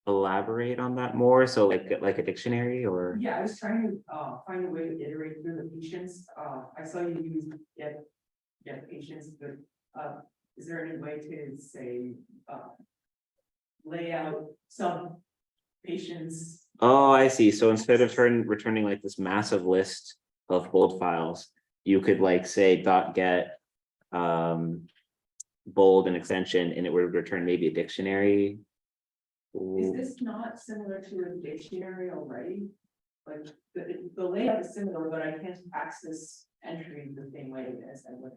elaborate on that more? So like a dictionary, or? Yeah, I was trying to find a way to iterate through the patients. I saw you use get patients, but is there any way to say lay out some patients? Oh, I see. So instead of returning like this massive list of bold files, you could like say .get bold and extension, and it would return maybe a dictionary. Is this not similar to a dictionary already? Like the layout is similar, but I can't access entry the same way as I would.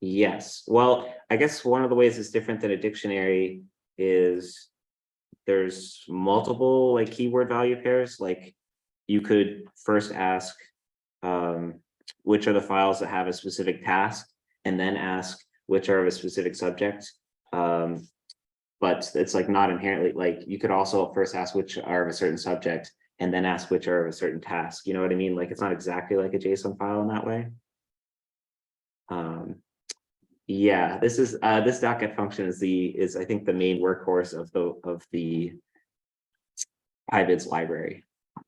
Yes. Well, I guess one of the ways it's different than a dictionary is there's multiple like keyword value pairs. Like you could first ask which are the files that have a specific task, and then ask which are of a specific subject. But it's like not inherently, like you could also first ask which are of a certain subject and then ask which are of a certain task. You know what I mean? Like it's not exactly like a JSON file in that way. Yeah, this is this .get function is I think the main workhorse of the PyVids library.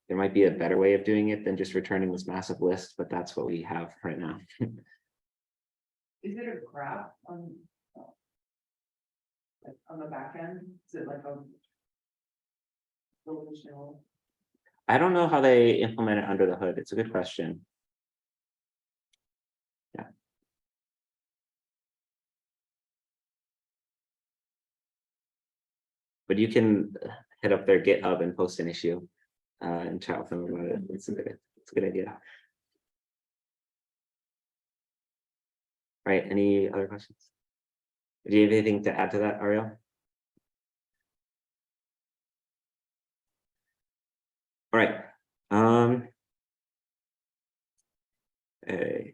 There might be a better way of doing it than just returning this massive list, but that's what we have right now. Is it a graph on the back end? Is it like a relational? I don't know how they implement it under the hood. It's a good question. Yeah. But you can hit up their GitHub and post an issue and chat with them about it. It's a good idea. Right. Any other questions? Do you have anything to add to that, Ariel? All right. I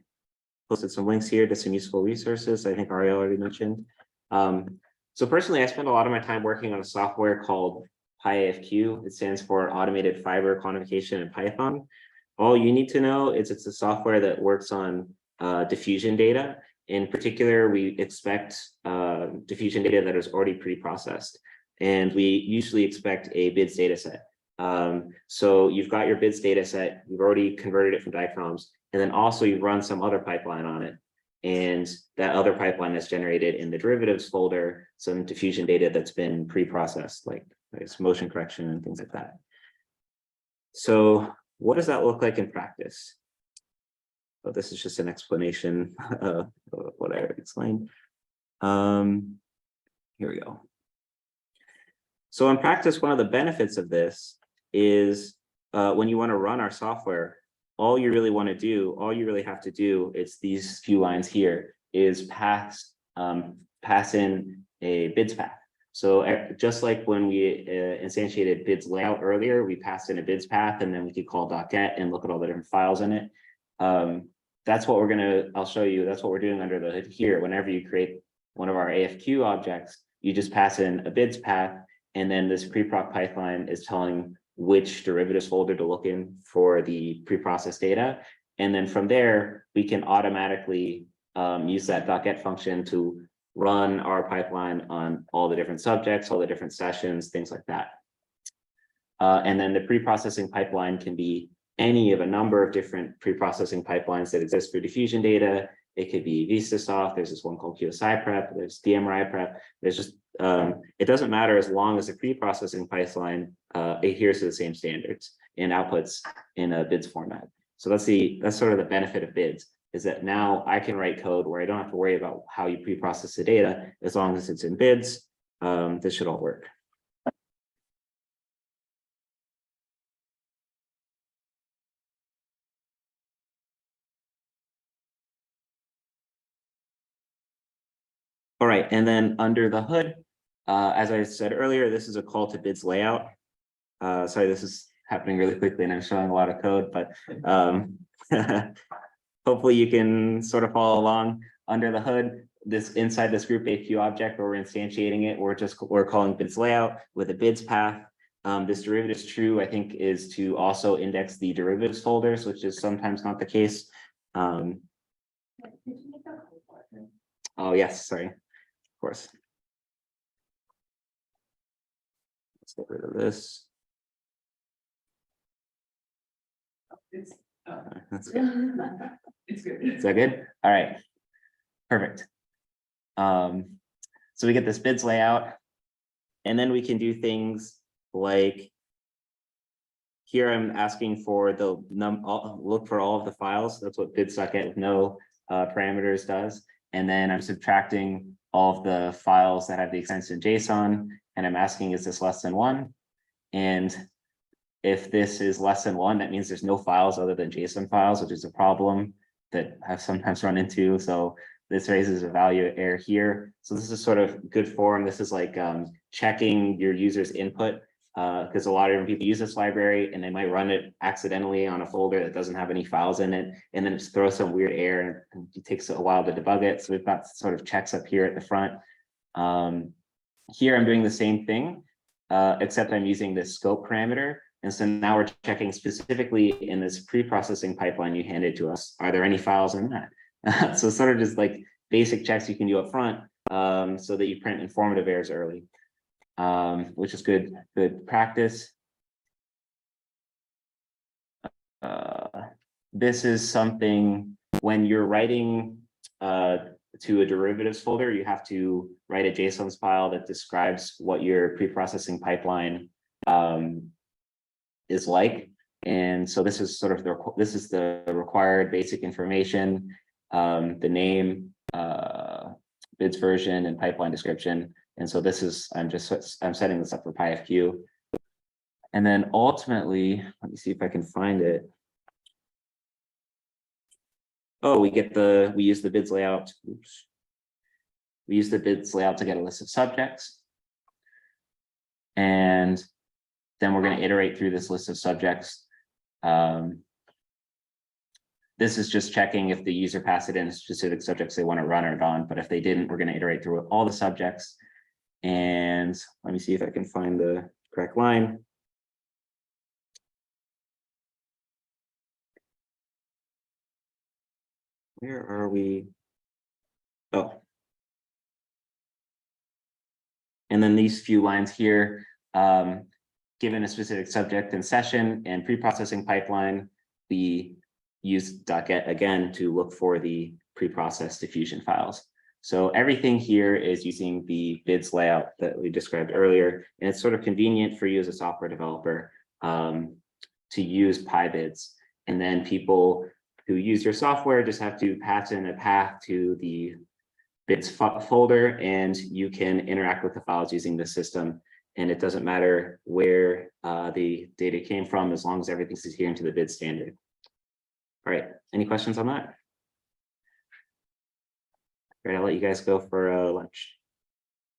posted some links here to some useful resources I think Ariel already mentioned. So personally, I spend a lot of my time working on a software called PyAFQ. It stands for Automated Fiber Quantification in Python. All you need to know is it's a software that works on diffusion data. In particular, we expect diffusion data that is already pre-processed. And we usually expect a BIDS data set. So you've got your BIDS data set, you've already converted it from dichroms, and then also you run some other pipeline on it. And that other pipeline has generated in the derivatives folder some diffusion data that's been pre-processed, like motion correction and things like that. So what does that look like in practice? Oh, this is just an explanation of what I already explained. Here we go. So in practice, one of the benefits of this is when you want to run our software, all you really have to do is these few lines here is pass in a BIDS path. So just like when we instantiated BIDS layout earlier, we passed in a BIDS path and then we could call .get and look at all the different files in it. That's what I'll show you, that's what we're doing under the hood here. Whenever you create one of our AFQ objects, you just pass in a BIDS path, and then this preproc pipeline is telling which derivatives folder to look in for the preprocessed data. And then from there, we can automatically use that .get function to run our pipeline on all the different subjects, all the different sessions, things like that. And then the preprocessing pipeline can be any of a number of different preprocessing pipelines that exist for diffusion data. It could be VistaSoft, there's this one called QSI Prep, there's DMRI Prep, there's just, it doesn't matter as long as the preprocessing pipeline adheres to the same standards and outputs in a BIDS format. So that's sort of the benefit of BIDS, is that now I can write code where I don't have to worry about how you preprocess the data. As long as it's in BIDS, this should all work. All right, and then under the hood, as I said earlier, this is a call to BIDS layout. Sorry, this is happening really quickly and I'm showing a lot of code, but hopefully you can sort of follow along. Under the hood, inside this group AQ object where we're instantiating it, we're calling BIDS layout with a BIDS path. This derivatives true, I think, is to also index the derivatives folders, which is sometimes not the case. Oh yes, sorry. Of course. Let's get rid of this. That's good. It's good. Is that good? All right. Perfect. So we get this BIDS layout, and then we can do things like here I'm asking for the look for all of the files. That's what BIDS.get with no parameters does. And then I'm subtracting all of the files that have the extension JSON, and I'm asking, is this less than 1? And if this is less than 1, that means there's no files other than JSON files, which is a problem that I've sometimes run into. So this raises a value error here. So this is sort of good form. This is like checking your user's input, because a lot of people use this library and they might run it accidentally on a folder that doesn't have any files in it, and then just throw some weird error, and it takes a while to debug it. So we've got sort of checks up here at the front. Here I'm doing the same thing, except I'm using this scope parameter. And so now we're checking specifically in this pre-processing pipeline you handed to us, are there any files in that? So sort of just like basic checks you can do up front, so that you print informative errors early, which is good practice. This is something when you're writing to a derivatives folder, you have to write a JSON file that describes what your pre-processing pipeline is like. And so this is sort of the required basic information, the name, BIDS version, and pipeline description. And so this is, I'm setting this up for PyFQ. And then ultimately, let me see if I can find it. Oh, we use the BIDS layout. Oops. We use the BIDS layout to get a list of subjects. And then we're going to iterate through this list of subjects. This is just checking if the user passed it in specific subjects they want to run or not. But if they didn't, we're going to iterate through all the subjects. And let me see if I can find the correct line. Where are we? Oh. And then these few lines here, given a specific subject and session and pre-processing pipeline, we use .get again to look for the pre-processed diffusion files. So everything here is using the BIDS layout that we described earlier, and it's sort of convenient for you as a software developer to use PyBids. And then people who use your software just have to pass in a path to the BIDS folder, and you can interact with the files using the system. And it doesn't matter where the data came from, as long as everything's adhering to the BIDS standard. All right, any questions on that? All right, I'll let you guys go for lunch.